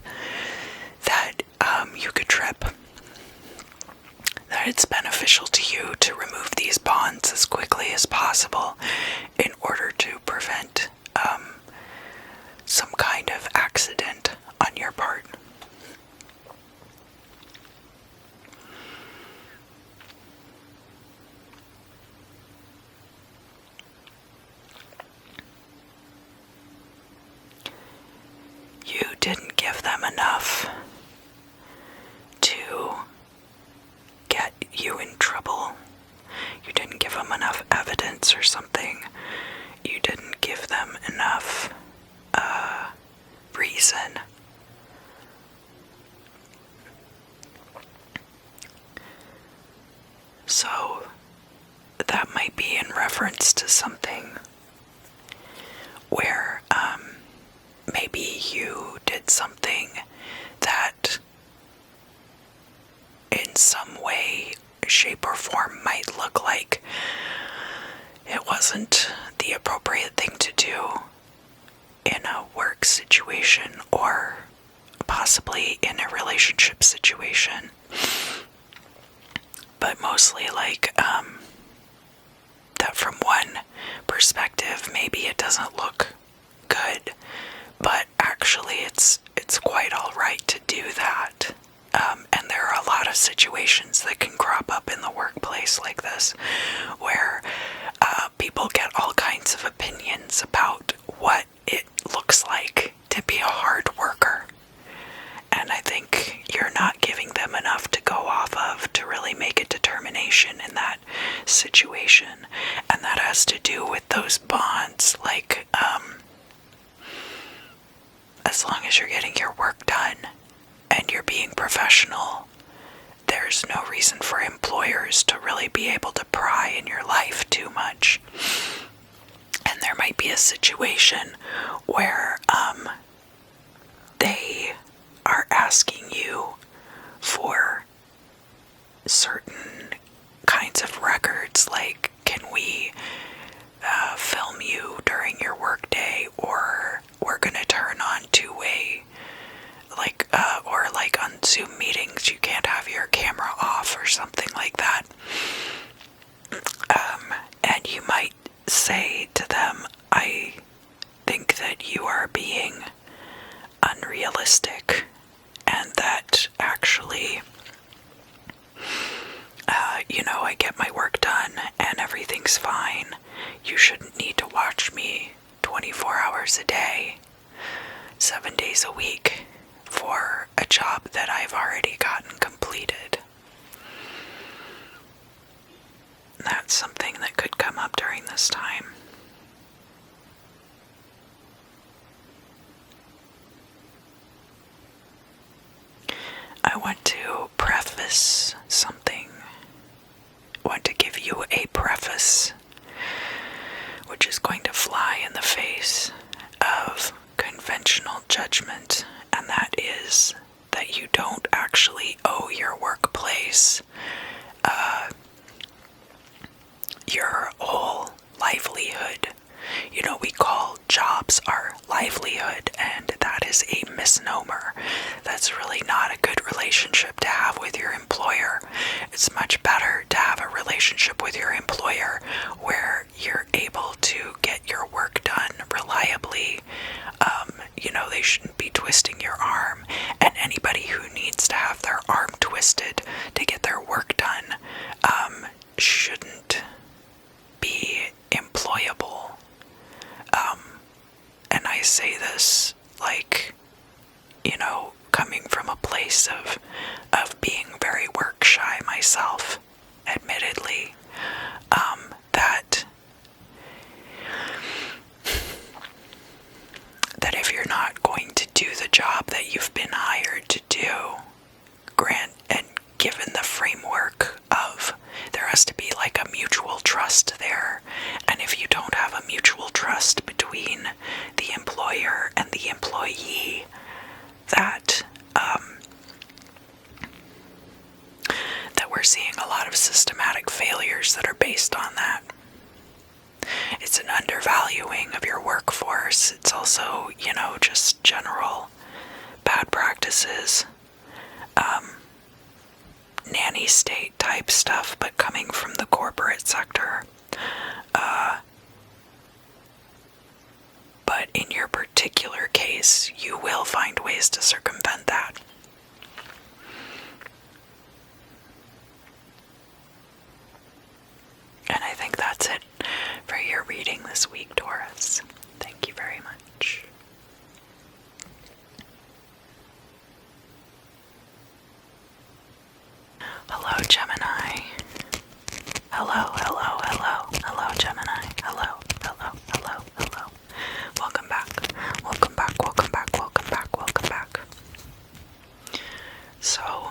that you could trip. That it's beneficial to you to remove these bonds as quickly as possible in order to prevent some kind of accident on your part. You didn't give them enough to get you in trouble. You didn't give them enough evidence or something. You didn't give them enough reason. So that might be in reference to something where maybe you did something that in some way, shape, or form might look like it wasn't the appropriate thing to do in a work situation or possibly in a relationship situation. But mostly that from one perspective, maybe it doesn't look good, but actually it's quite alright to do that. And there are a lot of situations that can crop up in the workplace like this, where people get all kinds of opinions about what it looks like to be a hard worker. And I think you're not giving them enough to go off of to really make a determination in that situation. And that has to do with those bonds, as long as you're getting your work done and you're being professional, there's no reason for employers to really be able to pry in your life too much. And there might be a situation where they are asking you for certain kinds of records, like, can we film you during your work day, or we're gonna turn on two-way, or on Zoom meetings you can't have your camera off or something like that. And you might say to them, I think that you are being unrealistic, and that actually, I get my work done and everything's fine. You shouldn't need to watch me 24 hours a day, 7 days a week, for a job that I've already gotten completed. That's something that could come up during this time. want to preface something. I want to give you a preface, which is going to fly in the face of conventional judgment, and that is that you don't actually owe your workplace your whole livelihood. You know, we call jobs our livelihood, and that is a misnomer. That's really not a good relationship to have with your employer. It's much better to have a relationship with your employer where you're able to get your work done reliably. You know, they shouldn't be twisting your arm, and anybody who needs to have their arm twisted to get their work done shouldn't be employable. And I say this like, you know, coming from a place of being very work shy myself, admittedly, that if you're not going to do the job that you've been hired to do, and given the framework of there has to be like a mutual trust there, and if you don't have a mutual trust between the employer and the employee, that we're seeing a lot of systematic failures that are based on that. It's an undervaluing of your workforce. It's also, you know, just general bad practices, nanny state type stuff, but coming from the corporate sector. But in your particular case, you will find ways to circumvent that. And I think that's it for your reading this week, Taurus. Thank you very much. Hello, Gemini. Hello, hello, hello. Hello, Gemini. Hello, hello, hello, hello. Welcome back. Welcome back, welcome back, welcome back, welcome back. So,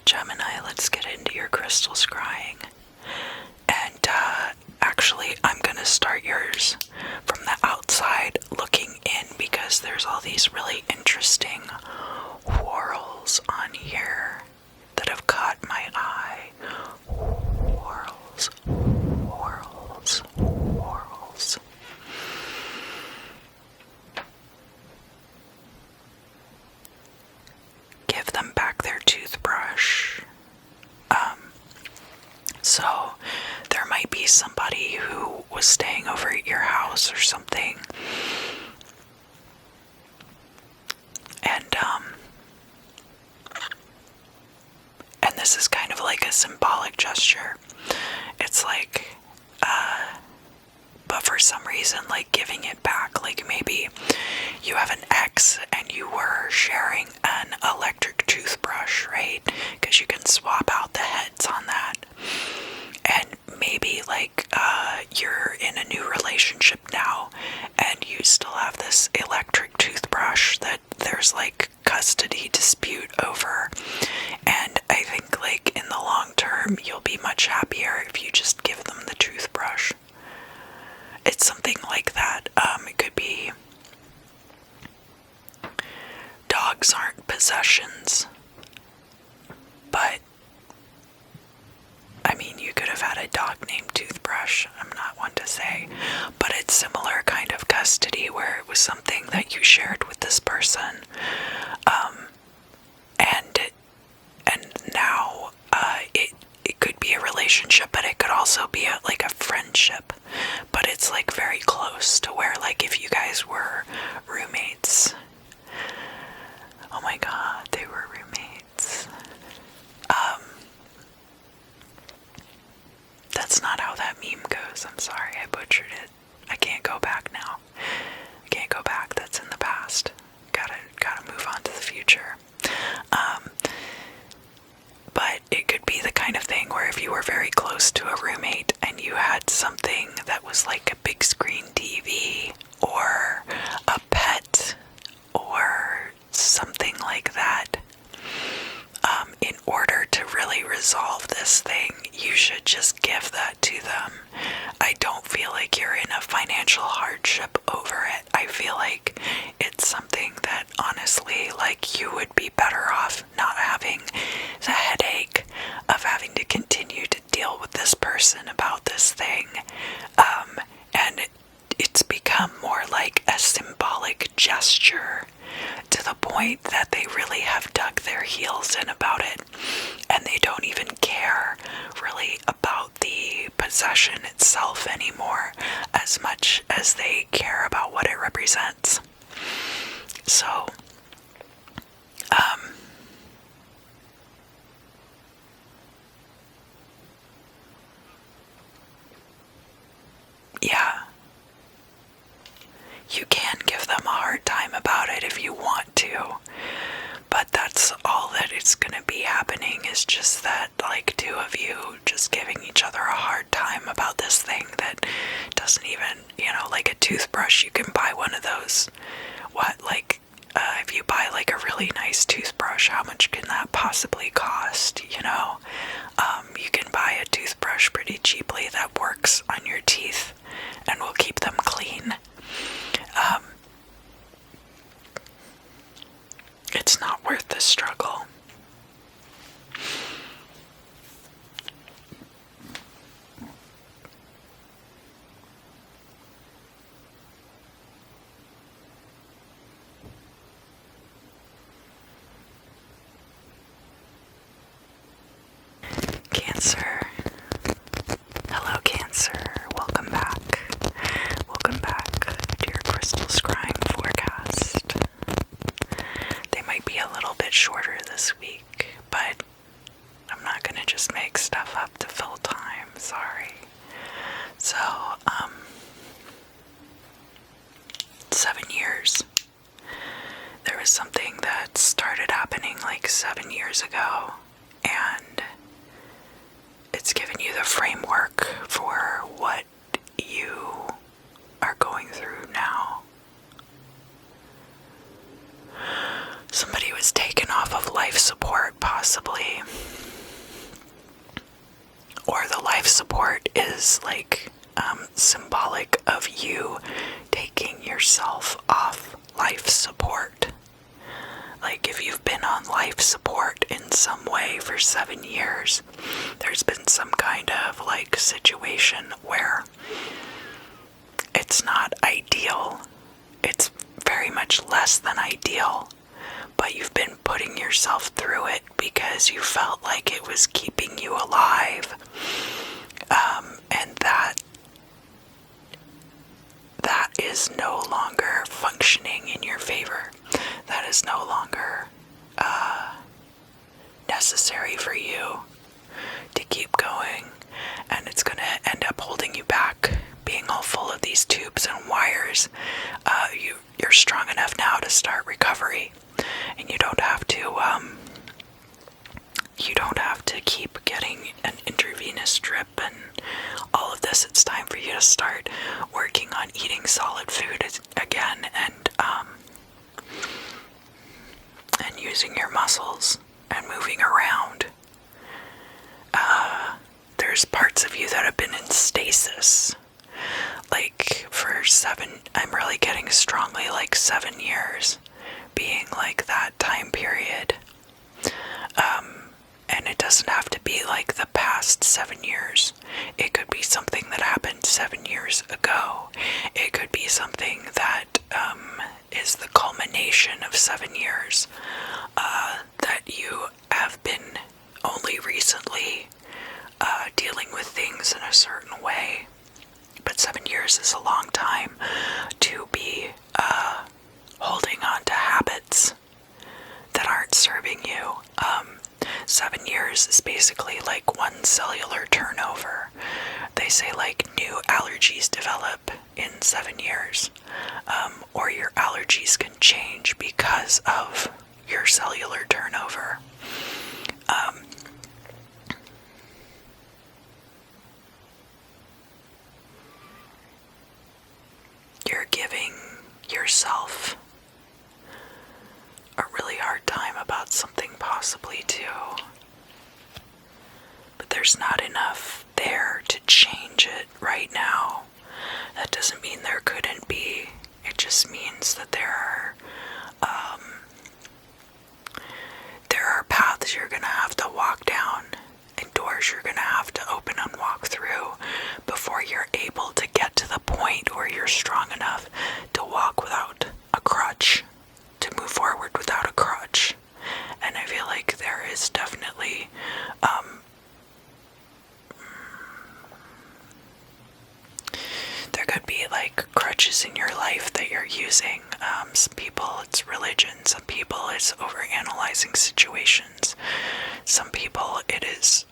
Gemini, let's get into your crystal scrying. And actually, I'm gonna start yours from the outside looking in, because there's all these really interesting whorls on here that have caught my eye. Whorls, whorls, whorls. Give them back their toothbrush. So there might be somebody who was staying over at your house or something, and this is kind of like a symbolic gesture. It's like, but for some reason, like giving it back. Like maybe you have an ex and you were sharing an electric toothbrush, right? Because you can swap out the heads on that. And maybe like you're in a new relationship now and you still have this electric toothbrush that there's like custody dispute over. And I think like in the long term you'll be much happier if you just give them the toothbrush. It's something like that. It could be dogs aren't possessions, but I mean, you could have had a dog named Toothbrush, I'm not one to say, but it's similar kind of custody where it was something that you shared with this person, and now it could be a relationship, but it could also be like a friendship, but it's like very close to where like if you guys were roommates. Oh my god, they were roommates. That's not how that meme goes. I'm sorry, I butchered it. I can't go back now. resolve this thing, you should just give that to them. I don't feel like you're in a financial hardship over it. I feel like it's something that honestly, like, you would be better off not having the headache of having to continue to deal with this person about this thing. And it's become more like a symbolic gesture, to the point that they really have dug their heels in about it, and they don't even care really about the possession itself anymore as much as they care about what it represents. So, yeah. You can give them a hard time about it if you want to, but that's all that it's gonna be happening, is just that, like, two of you just giving each other a hard time about this thing that doesn't even, like a toothbrush. You can buy one of those. If you buy like a really nice toothbrush, how much can that possibly cost, You can buy a toothbrush pretty cheaply that works on your teeth and will keep them clean. It's not worth the struggle. Cancer. Hello, Cancer. Welcome back. Welcome back to your crystal scrying forecast. They might be a little bit shorter this week, but I'm not gonna just make stuff up to fill time. Sorry. So, 7 years. There was something that started happening like 7 years ago, and it's given you the framework for what you are going through now. Somebody was taken off of life support, possibly. Or the life support is like symbolic of you taking yourself off life support. Like, if you've been on life support in some way for 7 years, there's been some kind of like situation where it's not ideal. It's very much less than ideal, but you've been putting yourself through it because you felt like it was keeping you alive. And that is no longer functioning in your favor. That is no longer necessary for you to keep going, and it's going to end up holding you back, being all full of these tubes and wires. You're strong enough now to start recovery, and you don't have to keep getting an intravenous drip and all of this. It's time for you to start working on eating solid food again, and using your muscles and moving around. There's parts of you that have been in stasis, like for 7, I'm really getting strongly like 7 years being like that time period. And it doesn't have to be like the past 7 years. It could be something that happened 7 years ago. It could be something that is the culmination of 7 years, that you have been only recently dealing with things in a certain way. But 7 years is a long time to be holding on to habits that aren't serving you. 7 years is basically like one cellular turnover. They say like new allergies develop in 7 years, or your allergies can change because of your cellular turnover. You're giving yourself a really hard time about something possibly too. there's not enough there to change it right now. That doesn't mean there couldn't be. It just means that there are paths you're gonna have to walk down and doors you're gonna have to open and walk through before you're able to get to the point where you're strong enough to walk without a crutch, to move forward without a crutch. And I feel like there is definitely there could be like crutches in your life that you're using. Some people it's religion, some people it's overanalyzing situations, some people it is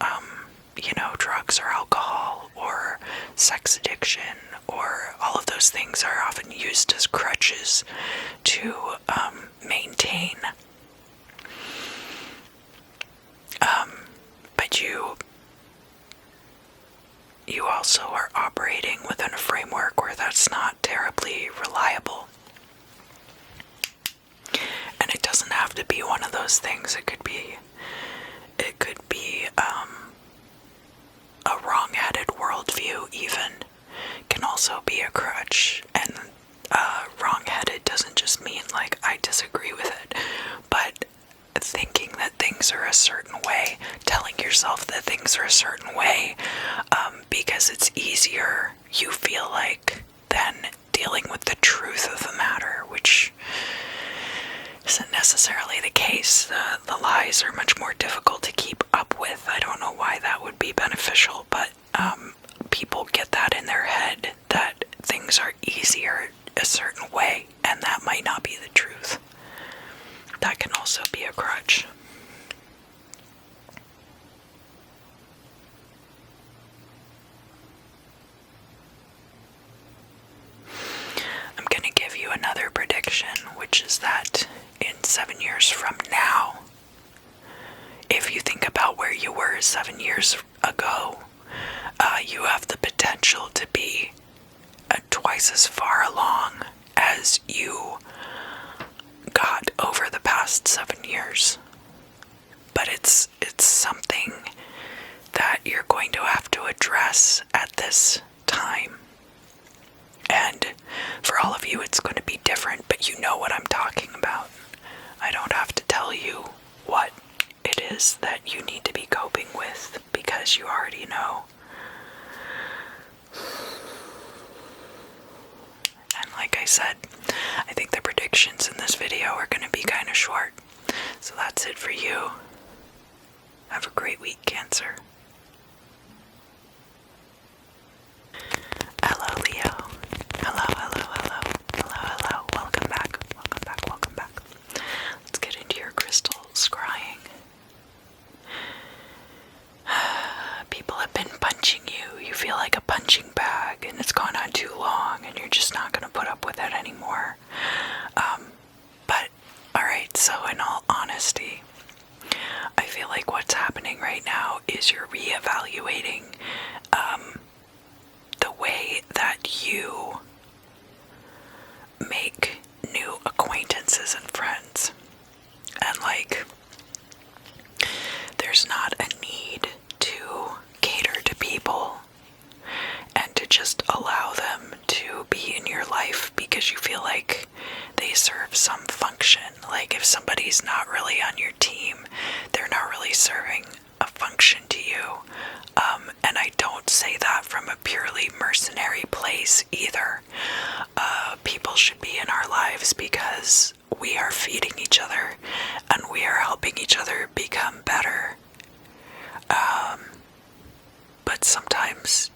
drugs or alcohol or sex addiction, or all of those things are often used as crutches to maintain. But you also are operating within a framework where that's not terribly reliable. And it doesn't have to be one of those things. It could be a wrong-headed worldview even can also be a crutch. And wrong-headed doesn't just mean like I disagree with it, but thinking that things are a certain way, telling yourself that things are a certain way, because it's easier, you feel like, than dealing with the truth of the matter, which isn't necessarily the case. The lies are much more difficult to keep up with. I don't know why that would be beneficial, but people get that in their head that things are easier a certain way, and that might not be the truth. That can also be a crutch. I'm going to give you another prediction, which is that in 7 years from now, if you think about where you were 7 years ago, you have the potential to be twice as far along as you got over the past 7 years. But it's something that you're going to have to address at this time. And for all of you, it's going to be different, but you know what I'm talking about. I don't have to tell you what it is that you need to be coping with, because you already know. And like I said, I think the predictions in this video are going to be kind of short. So that's it for you. Have a great week, Cancer. Hello, Leo. Hello, hello, hello. Hello, hello. Welcome back. Welcome back, welcome back. Let's get into your crystal scrying. People have been punching you. You feel like a punching bag, and it's gone on too long, and you're just not going to put up with it anymore. But, alright, so in all honesty, I feel like what's happening right now is you're reevaluating the way that you make new acquaintances and friends. And like, there's not a need to cater to people and to just allow them to be in your life because you feel like they serve some function. Like if somebody's not really on your team, they're not really serving a function to you. And I don't say that from a purely mercenary place either. People should be in our lives because we are feeding each other and we are helping each other become better. But sometimes,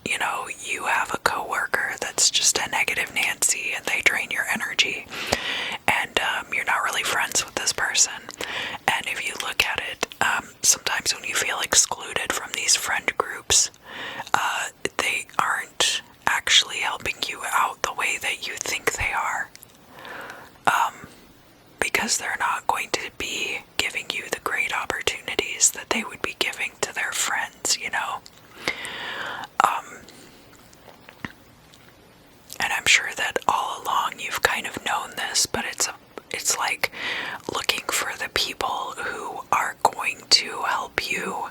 you have a coworker that's just a negative Nancy and they drain your energy, and you're not really friends with this person. And if you look at it, sometimes when you feel excluded from these friend groups, they aren't actually helping you out the way that you think they are. Because they're not going to be giving you the great opportunities that they would be giving to their friends, And I'm sure that all along you've kind of known this, but it's like looking for the people who are going to help you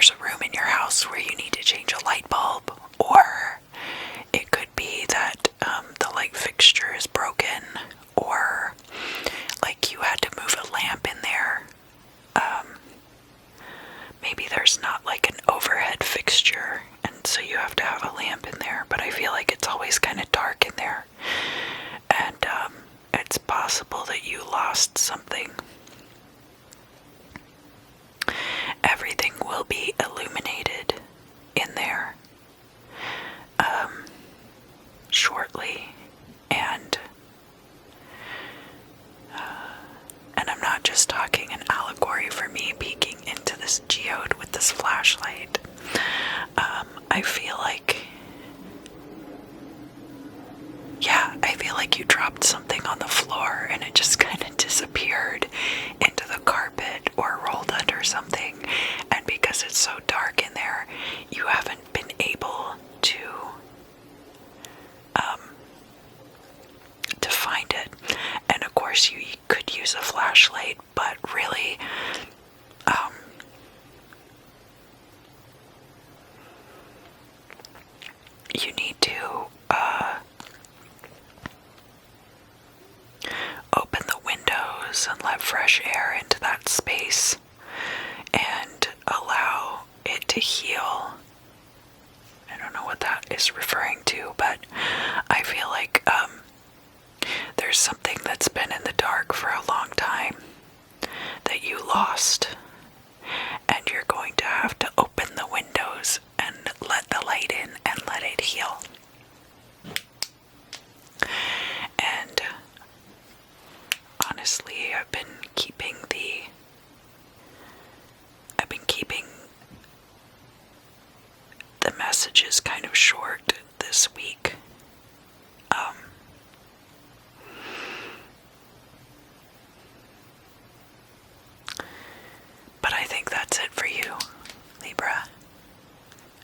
there's a room in your house where you need to change a light bulb, or it could be that the light fixture is broken, or like you had to move a lamp in there. Maybe there's not like an overhead fixture, and so you have to have a lamp in there, but I feel like it's always kind of dark in there. And it's possible that you lost something. Everything will be illuminated in there shortly, and I'm not just talking an allegory for me peeking into this geode with this flashlight. I feel like, I feel like you dropped something on the floor and it just kind of disappeared into the carpet or rolled under something, and because it's so dark in there, you haven't been able to find it. And of course you could use a flashlight, but really you need to open the windows and let fresh air into that space and allow it to heal. I don't know what that is referring to, but I feel like there's something that's been in the dark for a long time that you lost, and you're going to have to open the windows and let the light in and let it heal. And honestly, I've been keeping the messages kind of short this week. But I think that's it for you, Libra,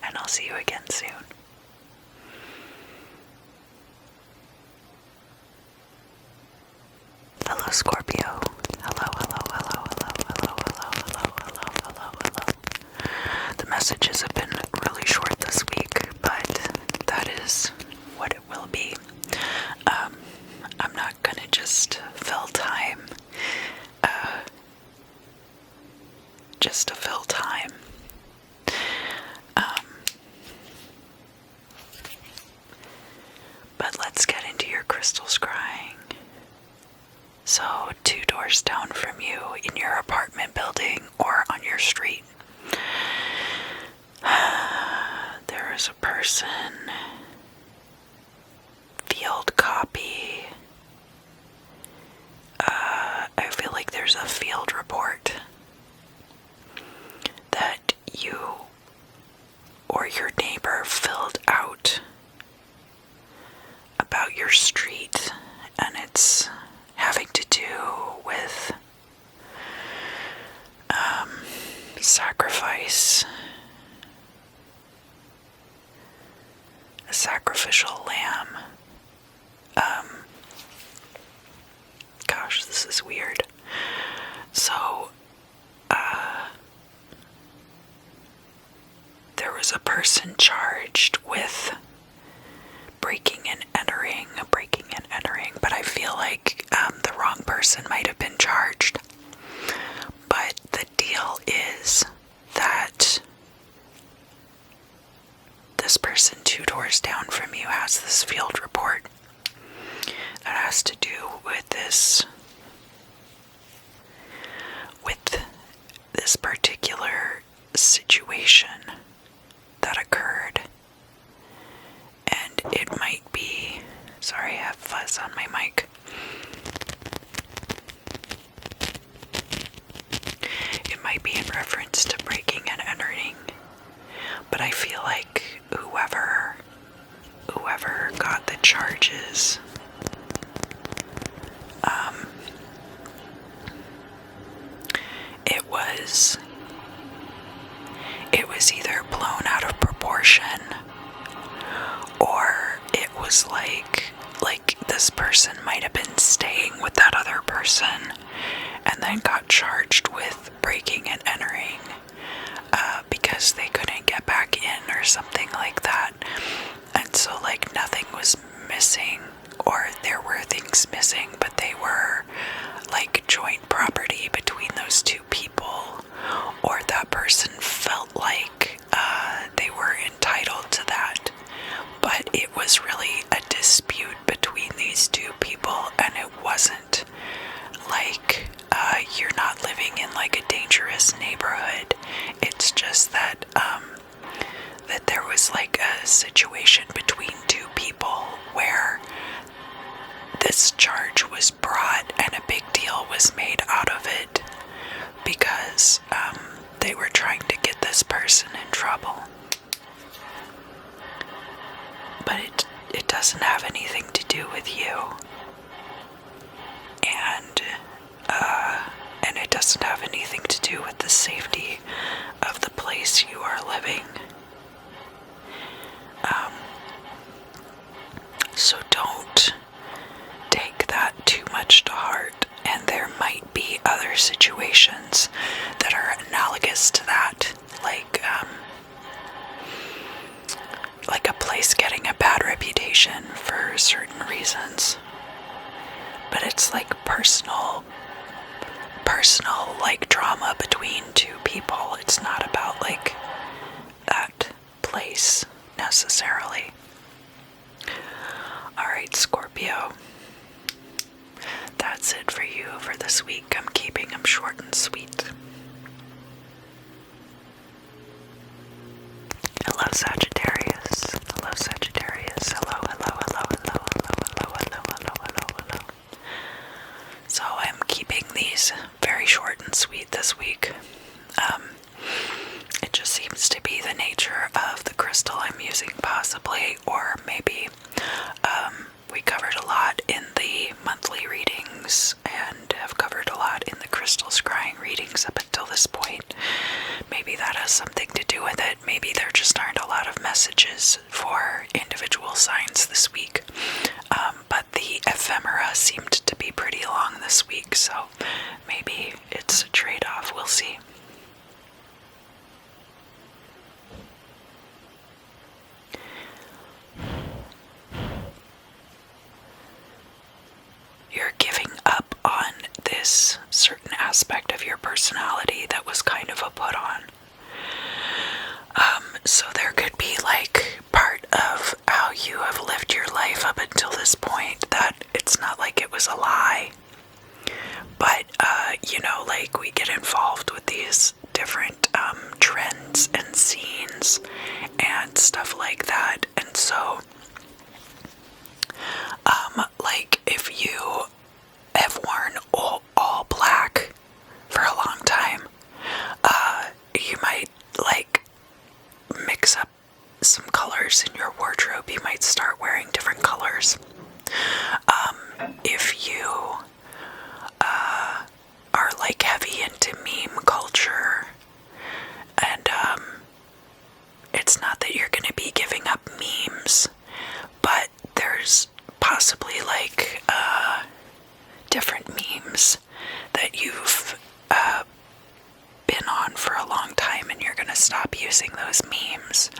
and I'll see you again soon. Hello, Scorpio. Hello, hello, hello, hello, hello, hello, hello, hello, hello, hello. The messages have been really short this week, but that is what it will be. I'm not gonna just fill time, just to fill time. But let's get into your crystal scrying. So, 2 doors down from you in your apartment building or on your street, there is a person, field copy. I feel like there's a field report that you or your neighbor filled out about your street, and it's having to do with sacrifice, a sacrificial lamb. Gosh, this is weird. So, there was a person charged with breaking and entering, but I feel like the wrong person might have been charged. But the deal is that this person 2 doors down from you has this field report that has to do with this particular situation that occurred. And it might be, sorry, I have fuzz on my mic. It might be in reference to breaking and entering, but I feel like whoever got the charges, it was either blown out of proportion, or it was like this person might have been staying with that other person and then got charged with breaking and entering, because because they were trying to get this person in trouble. But it doesn't have anything to do with you. And it doesn't have anything to do with the safety of the place you are living. So don't take that too much to heart, and there might be other situations that are analogous to that, like a place getting a bad reputation for certain reasons. But it's like personal like drama between two people. It's not about like that place necessarily. Alright, Scorpio. That's it for you for this week. I'm keeping them short and sweet. Hello, Sagittarius. Hello, Sagittarius. Hello, hello, hello, hello, hello, hello, hello, hello, hello, hello. So I'm keeping these very short and sweet this week. It just seems to be the nature of the crystal I'm using, possibly, or maybe we covered a lot in the monthly readings and have covered a lot in the crystal scrying readings up until this point. Maybe that has something to do with it. Maybe there just aren't a lot of messages for individual signs this week. But the ephemera seemed to be pretty long this week, so maybe it's a trade-off. We'll see. You're giving up on this certain aspect of your personality that was kind of a put on. So there could be like part of how you have lived your life up until this point that it's not like it was a lie. But, like we get involved with these different trends and scenes and stuff like that. And so, like if you have worn all black for a long time, you might like mix up some colors in your wardrobe. You might start wearing different colors. If you are like heavy into meme culture, and it's not that you're going to be giving up memes, but there's possibly like different memes that you've been on for a long time and you're going to stop using those memes,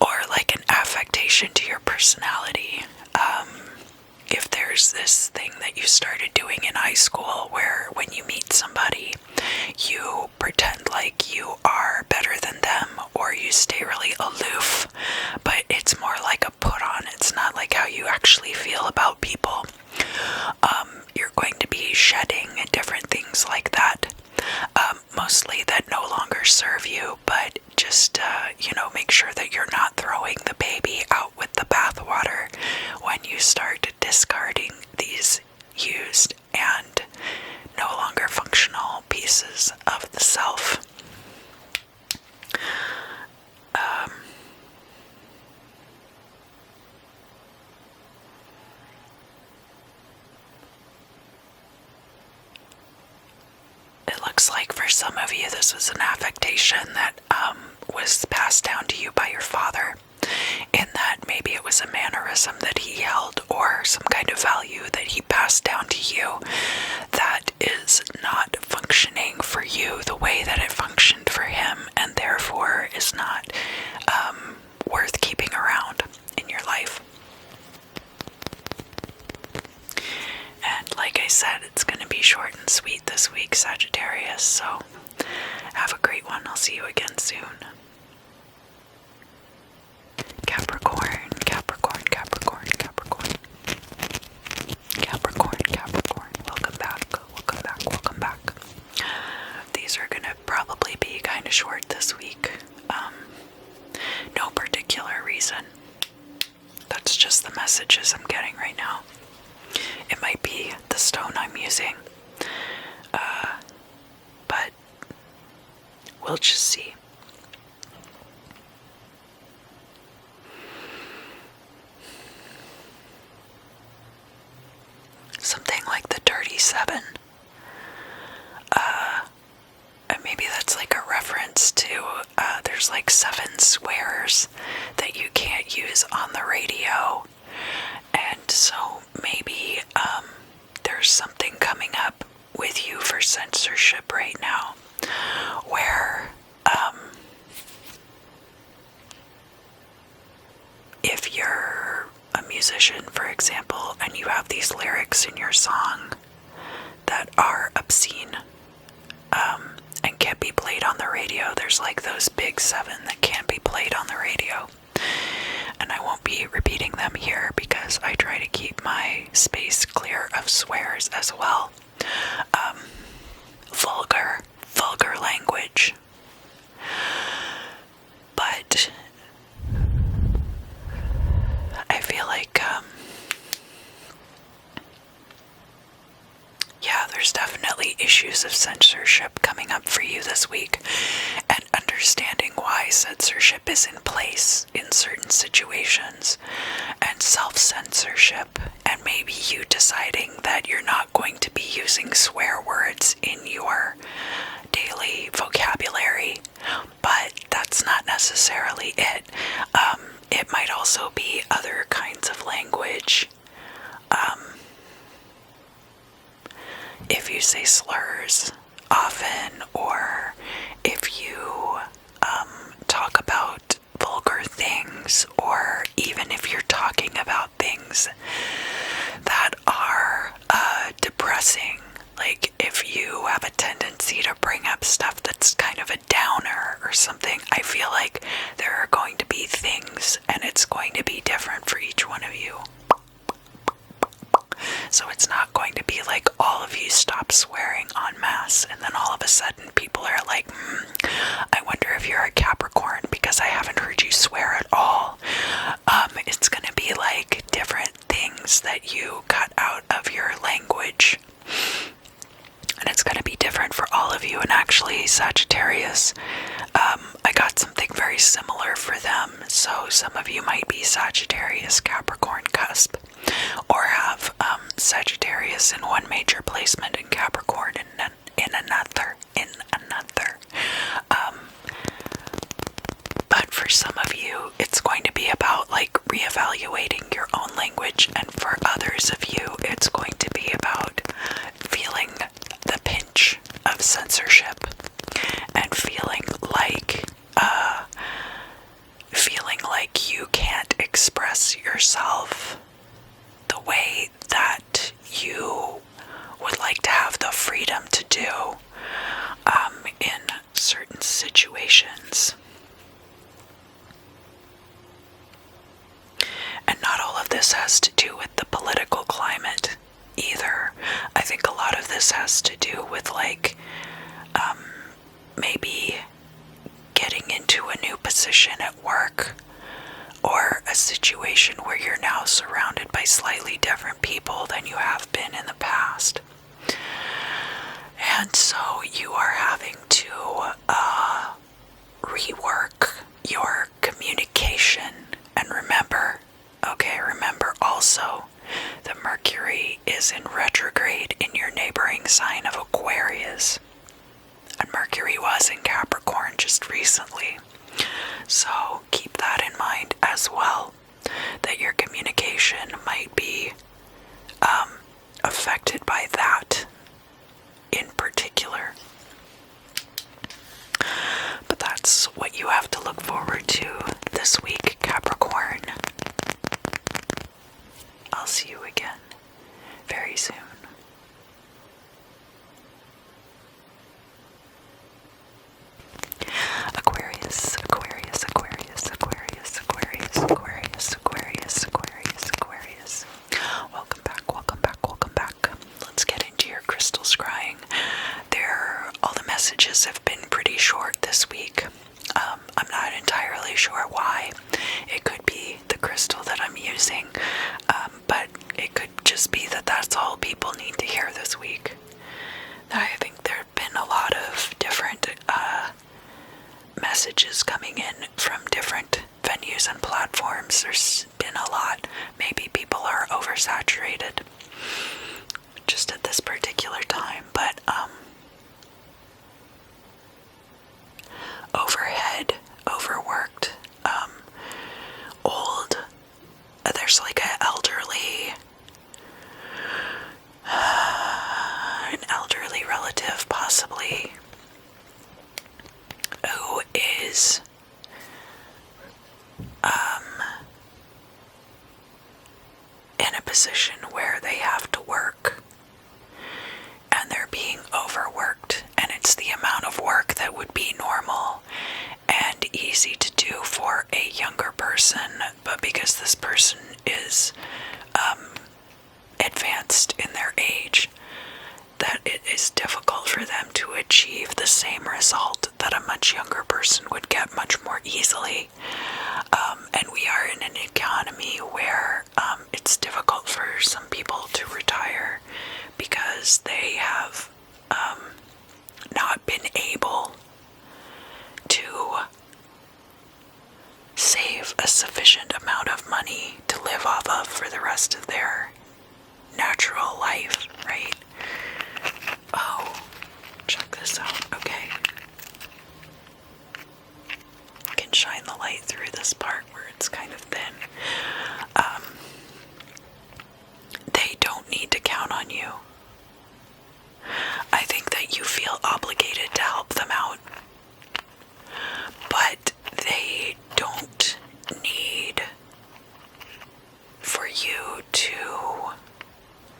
or like an affectation to your personality. If there's this thing that you started doing in high school where when you meet somebody, you pretend like you are better than them, or you stay really aloof, but it's more like a put on. It's not like how you actually feel about people. You're going to be shedding different things like that, mostly that no longer serve you, but just, make sure that you're not throwing the baby out with the bathwater when you start discarding these used and no longer functional pieces of the self. It looks like for some of you this was an affectation that was passed down to you by your father, in that maybe it was a mannerism that he held or some kind of value that he passed down to you that is not functioning for you the way that it functioned for him, and therefore is not worth keeping around in your life. And like I said, it's going to be short and sweet this week, Sagittarius, so have a great one. I'll see you again soon. Capricorn, Capricorn, Capricorn, Capricorn. Capricorn, Capricorn. Welcome back, welcome back, welcome back. These are going to probably be kind of short this week. No particular reason. That's just the messages I'm getting right now. It might be the stone I'm using, but we'll just see. Something like the Dirty Seven. And maybe that's like a reference to, there's like 7 swears that you can't use on the radio. And so maybe there's something coming up with you for censorship right now, where if you're a musician, for example, and you have these lyrics in your song that are obscene and can't be played on the radio, there's like those big 7 that can't be played on the radio. And I won't be repeating them here because I try to keep my space clear of swears as well. Vulgar language. But I feel like, yeah, there's definitely issues of censorship coming up for you this week, and understanding why censorship is in place in certain situations, and self-censorship, and maybe you deciding that you're not going to be using swear words in your daily vocabulary, but that's not necessarily it. It might also be other kinds of language. If you say slurs often, or if you talk about vulgar things, or even if you're talking about things that are depressing, like if you have a tendency to bring up stuff that's kind of a downer or something, I feel like there are going to be things, and it's going to be different for each one of you. So it's not going to be like all of you stop swearing en masse, and then all of a sudden people are like, I wonder if you're a Capricorn because I haven't heard you swear at all. It's going to be like different things that you cut out of your language. And it's going to be different for all of you. And actually, Sagittarius, I got something very similar for them. So some of you might be Sagittarius, Capricorn cusp, or have Sagittarius in one major placement and Capricorn in another. But for some of you, it's going to be about like reevaluating your own language, and for others of you, it's going to be about feeling the pinch of censorship and feeling like you can't express yourself the way that you would like to have the freedom to do in certain situations. And not all of this has to do with the political climate either. I think a lot of this has to do with like maybe getting into a new position at work, or a situation where you're now surrounded by slightly different people than you have been in the past. And so you are having to rework your communication. And remember also that Mercury is in retrograde in your neighboring sign of Aquarius. And Mercury was in Capricorn just recently. So keep that in mind as well, that your communication might be affected by that in particular. But that's what you have to look forward to this week, Capricorn. I'll see you again very soon. Aquarius, Aquarius, Aquarius, Aquarius, Aquarius, Aquarius, Aquarius, Aquarius, Aquarius. Welcome back, welcome back, welcome back. Let's get into your crystal scrying. All the messages have been pretty short this week. I'm not entirely sure why. It could be the crystal that I'm using, but it could just be that that's all people need to hear this week. I think there have been a lot of different opportunities and platforms. There's been a lot. Maybe people are oversaturated just at this particular time, but overhead, overworked, old. There's like an elderly relative possibly who is in a position where they have to work and they're being overworked, and it's the amount of work that would be normal and easy to do for a younger person, but because this person is advanced in their age, that it is difficult for them to achieve the same result that a much younger person would get much more easily. And we are in an economy where it's difficult for some people to retire because they have not been able to save a sufficient amount of money to live off of for the rest of their natural life, right? Oh, check this out. Okay. I can shine the light through this part where it's kind of thin. They don't need to count on you. I think that you feel obligated to help them out, but they don't need for you to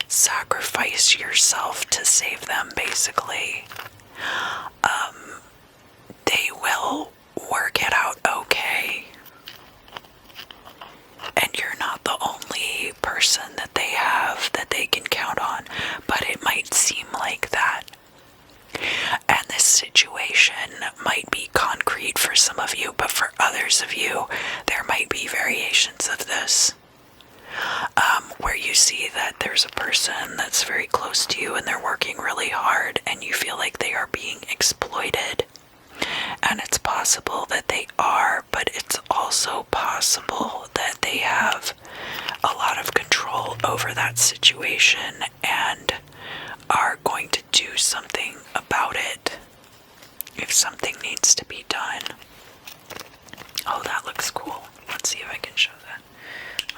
sacrifice yourself to save them, basically. They will work it out okay. And you're not the only person that they have that they can count on, but it might seem like that. And this situation might be concrete for some of you, but for others of you, there might be variations of this. Where you see that there's a person that's very close to you and they're working really hard and you feel like they are being exploited. And it's possible that they are, but it's also possible that they have a lot of control over that situation and are going to do something about it if something needs to be done. Oh, that looks cool. Let's see if I can show that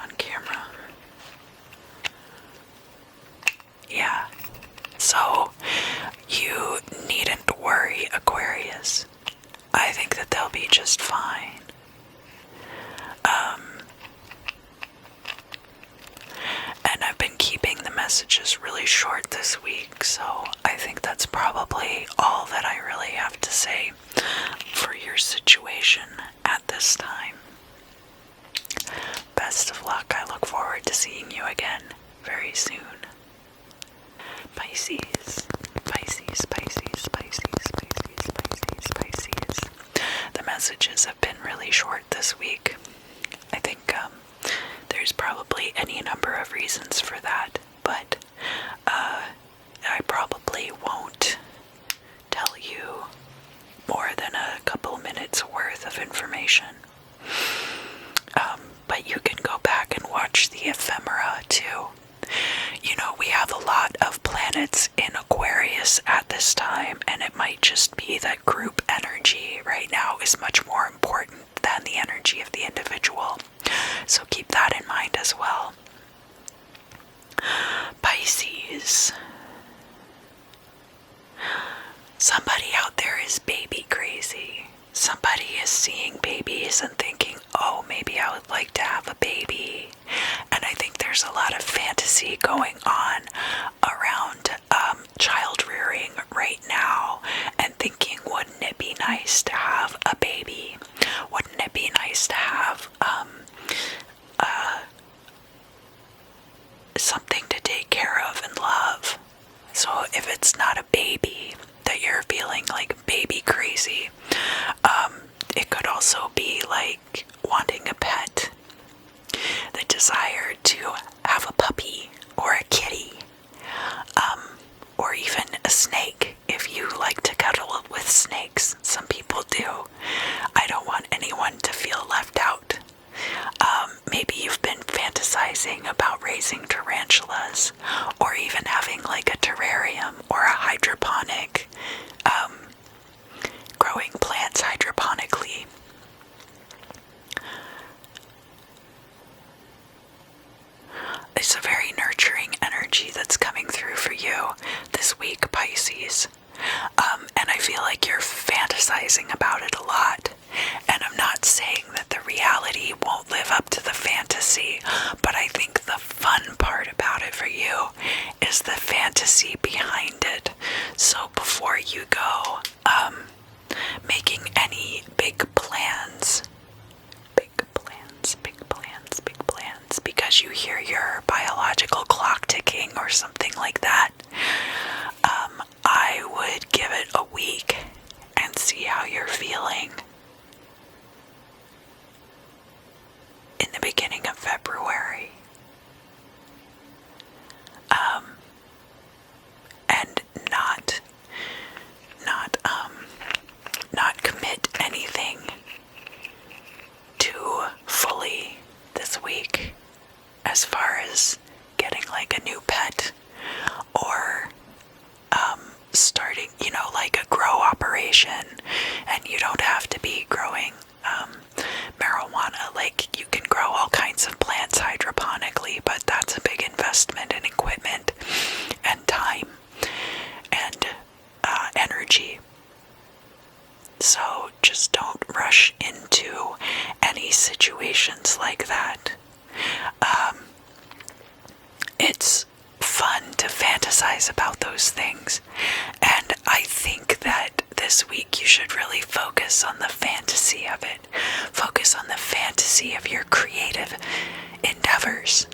on camera. Yeah. So, you needn't worry, Aquarius. I think that they'll be just fine. And I've been keeping the messages really short this week, so I think that's probably all that I really have to say for your situation at this time. Best of luck. I look forward to seeing you again very soon. Pisces, Pisces, Pisces, Pisces, Pisces, Pisces, Pisces. The messages have been really short this week. I think there's probably any number of reasons for that, but I probably won't tell you more than a couple minutes worth of information. But you can go back and watch the ephemera too. You know, we have a lot of planets in Aquarius at this time, and it might just be that group energy right now is much more important than the energy of the individual. So keep that in mind as well. Pisces. Somebody out there is baby crazy. Somebody is seeing babies and thinking, oh, maybe I would like to have a baby. And I think there's a lot of fantasy going on around child rearing right now and thinking, wouldn't it be nice to have a baby? Wouldn't it be nice to have something to take care of and love? So if it's not a baby that you're feeling like baby crazy, it could also be like wanting a pet, the desire to have a puppy or a kitty, or even a snake if you like to cuddle with snakes. Some people do. I don't want anyone to feel left out. fantasizing about it a lot. And I'm not saying that the reality won't live up to the fantasy, but I think the fun part about it for you is the fantasy behind it. So before you go making any big plans, because you hear your biological clock ticking or something like that, I would give it a week and see how you're feeling. In the beginning of February. And not commit anything too fully this week as far as getting like a new pet or starting, like a grow operation. And you don't have to be growing marijuana. Like, you can grow all kinds of plants hydroponically, but that's a big investment in equipment and time and energy. So just don't rush into any situations like that. It's fun to fantasize about those things, and I think that this week you should really focus on the fantasy of it. Focus on the fantasy of your creative endeavors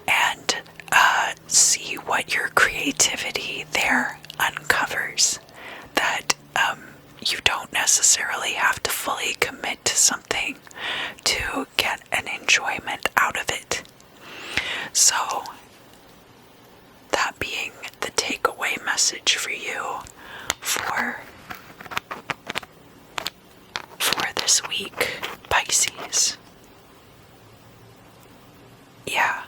and see what your creativity there uncovers, that you don't necessarily have to fully commit to something to get an enjoyment out of it. So that being the takeaway message for you for this week, Pisces. Yeah.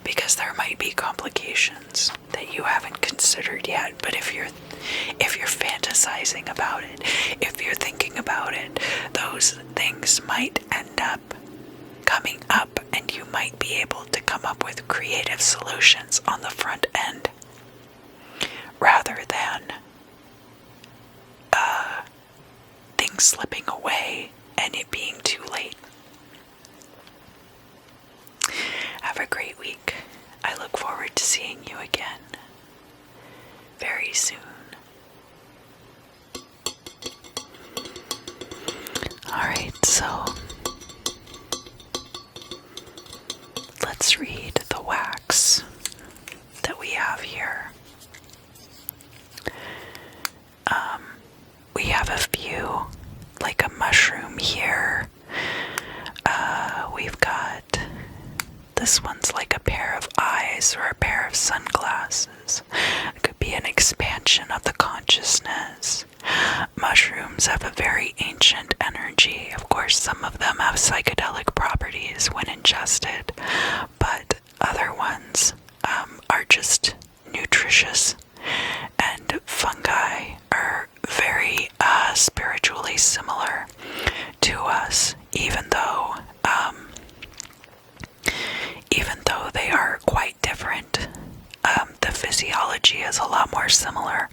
Because there might be complications that you haven't considered yet, but if you're fantasizing about it, if you're thinking about it, those things might end up coming up, and you might be able to come up with creative solutions on the front end rather than things slipping away and it being too late. Have a great week. I look forward to seeing you again very soon. Alright, so let's read the wax that we have here. We have a few, like a mushroom here. We've got, this one's like a pair of eyes or a pair of sunglasses. It could be an expansion of the consciousness. Mushrooms have a very ancient energy. Of course, some of them have psychedelic properties when ingested, but other ones are just nutritious. And fungi are very spiritually similar to us, even though they are quite different. The physiology is a lot more similar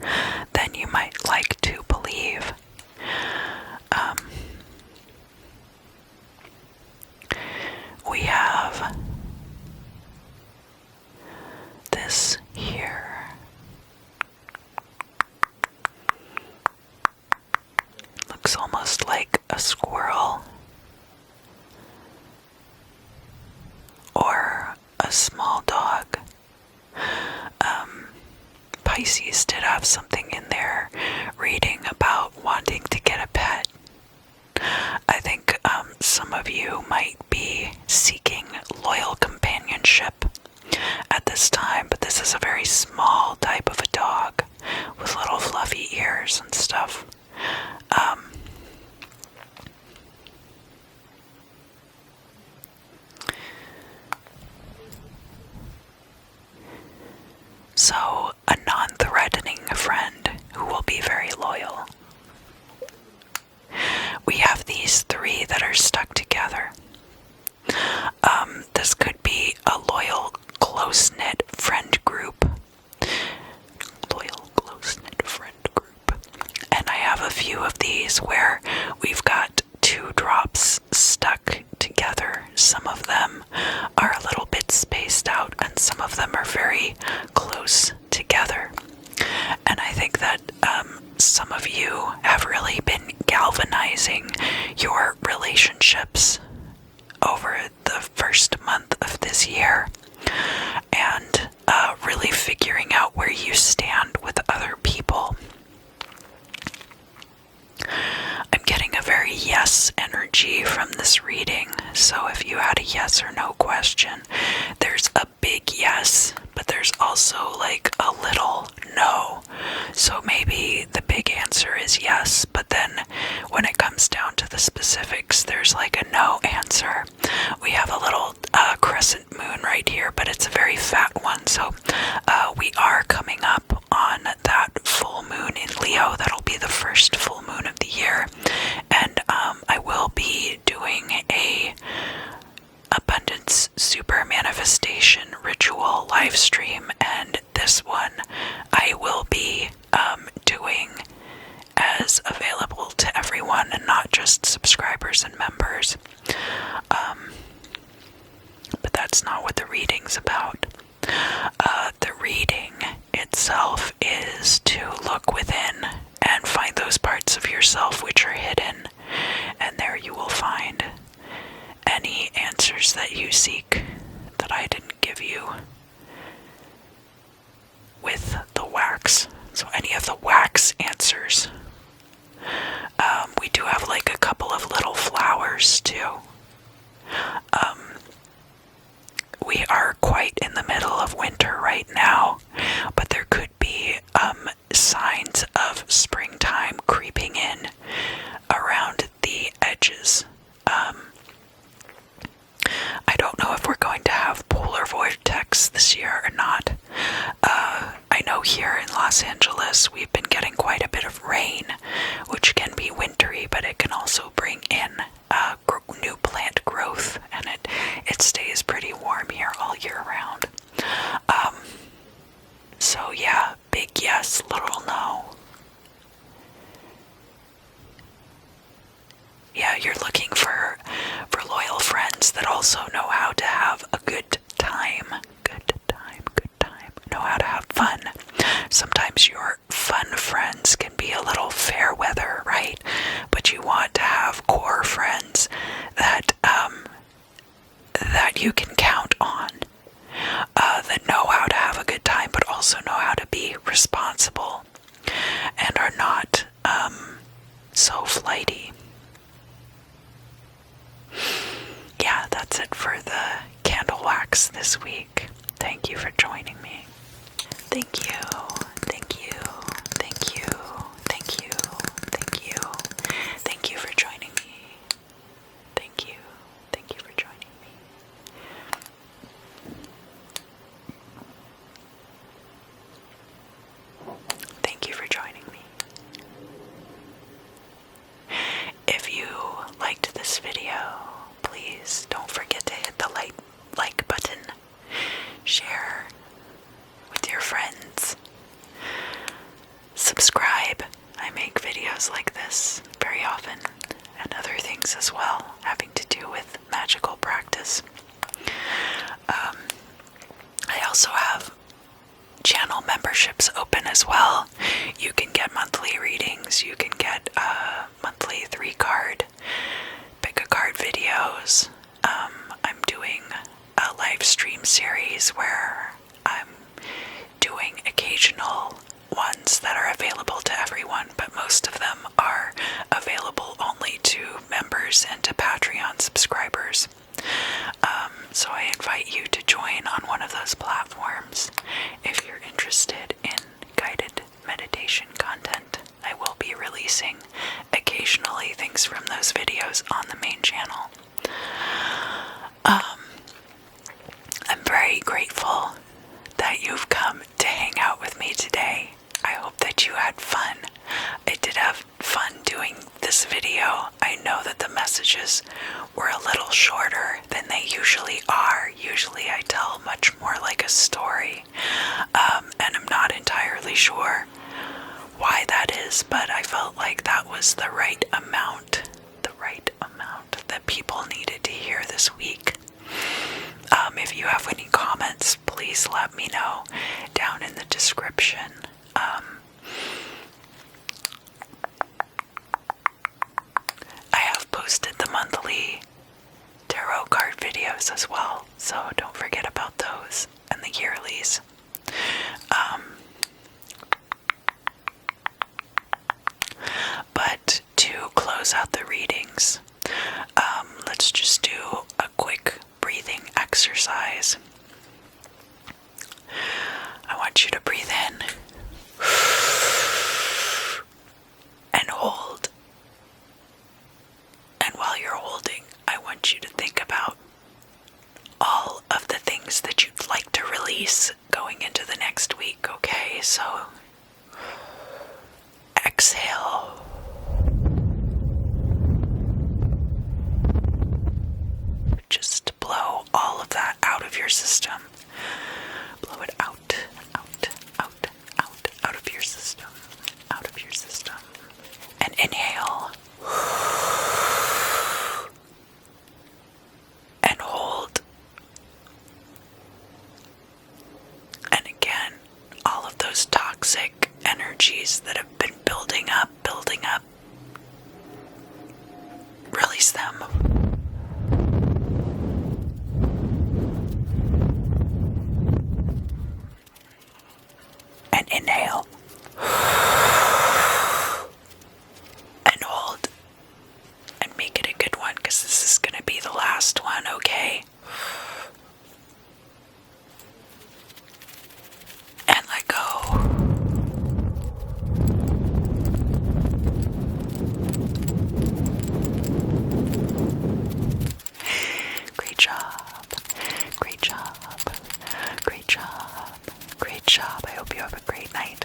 than you might like to believe. We have this here. Looks almost like a squirrel or a small dog. Pisces did have something in there reading about wanting to get a pet. I think some of you might be seeking loyal companionship at this time, but this is a very small type of a dog with little fluffy ears and stuff. So, a non-threatening friend who will be very loyal. We have these three that are stuck together. This could be a loyal, close-knit friend group. a few of these where we've got two drops stuck together. Some of them are a little bit spaced out, and some of them are very close together. And I think that some of you have really been galvanizing your relationships over the first month of this year, and really figuring out where you stand with other people. I'm getting a very yes energy from this reading, so if you had a yes or no question, there's a big yes, but there's also like a little no. So maybe the big answer is yes, but then when it comes down to the specifics, there's like a no answer. We have a little crescent moon right here, but it's a very fat one, so we are coming up on that full moon in Leo. That'll be the first full moon of the year, and I will be doing a abundance super manifestation ritual live stream, and this one I will be doing as available to everyone and not just subscribers and members. But that's not what the reading's about. The reading itself is to look within and find those parts of yourself which are hidden, and there you will find any answers that you seek that I didn't give you with the wax. So any of the wax answers. We do have like a couple of little flowers too. We are quite in the middle of winter right now, but there could be signs of springtime creeping in around the edges. I don't know if we're going to have polar vortex this year or not. I know here in Los Angeles we've been getting quite a bit of rain, which can be wintry, but it can also bring in new plant growth, and it stays pretty warm here all year round. So yeah, big yes, little no. Yeah, you're looking for loyal friends that also know how to have a good time. Know how to have fun. Sometimes your fun friends can be a little fair weather, right? But you want to have core friends that you can count on, that know how to have a good time, but also know how to be responsible and are not so flighty. Yeah, that's it for the candle wax this week. Thank you for joining me. Thank you, thank you, thank you, thank you, thank you. Thank you for joining me. Thank you for joining me. Thank you for joining me. If you liked this video, please don't forget to hit the like button, share with your friends, subscribe. I make videos like this very often, and other things as well, having to do with magical practice. I also have channel memberships open as well. You can get monthly readings, you can get monthly 3-card, pick a card videos. I'm doing a live stream series where I'm doing occasional ones that are available to everyone, but most of them are available only to members and to Patreon subscribers. So I invite you to join on one of those platforms if you're interested in guided meditation content. I will be releasing occasionally things from those videos on the main channel. I'm very grateful that you've come to hang out with me today. I hope that you had fun. I did have fun doing this video. I know that the messages were a little shorter than they usually are. Usually I tell much more like a story, and I'm not entirely sure why that is, but I felt like that was the right amount that people needed to hear this week. If you have any comments, please let me know down in the description. I have posted the monthly tarot card videos as well, so don't forget about those, and the yearlies. But to close out the readings, let's just do a quick breathing exercise. I want you to breathe in and hold. And while you're holding, I want you to think about all of the things that you'd like to release going into the next week, okay? So exhale. Just blow all of that out of your system. Blow it out of your system. Out of your system. And inhale. And hold. And again, all of those toxic energies that have been building up. Release them. And inhale. And hold. And make it a good one, because this is going to be the last one, okay? And let go. Great job. Great job. Great job. Great job. I hope you have a great night.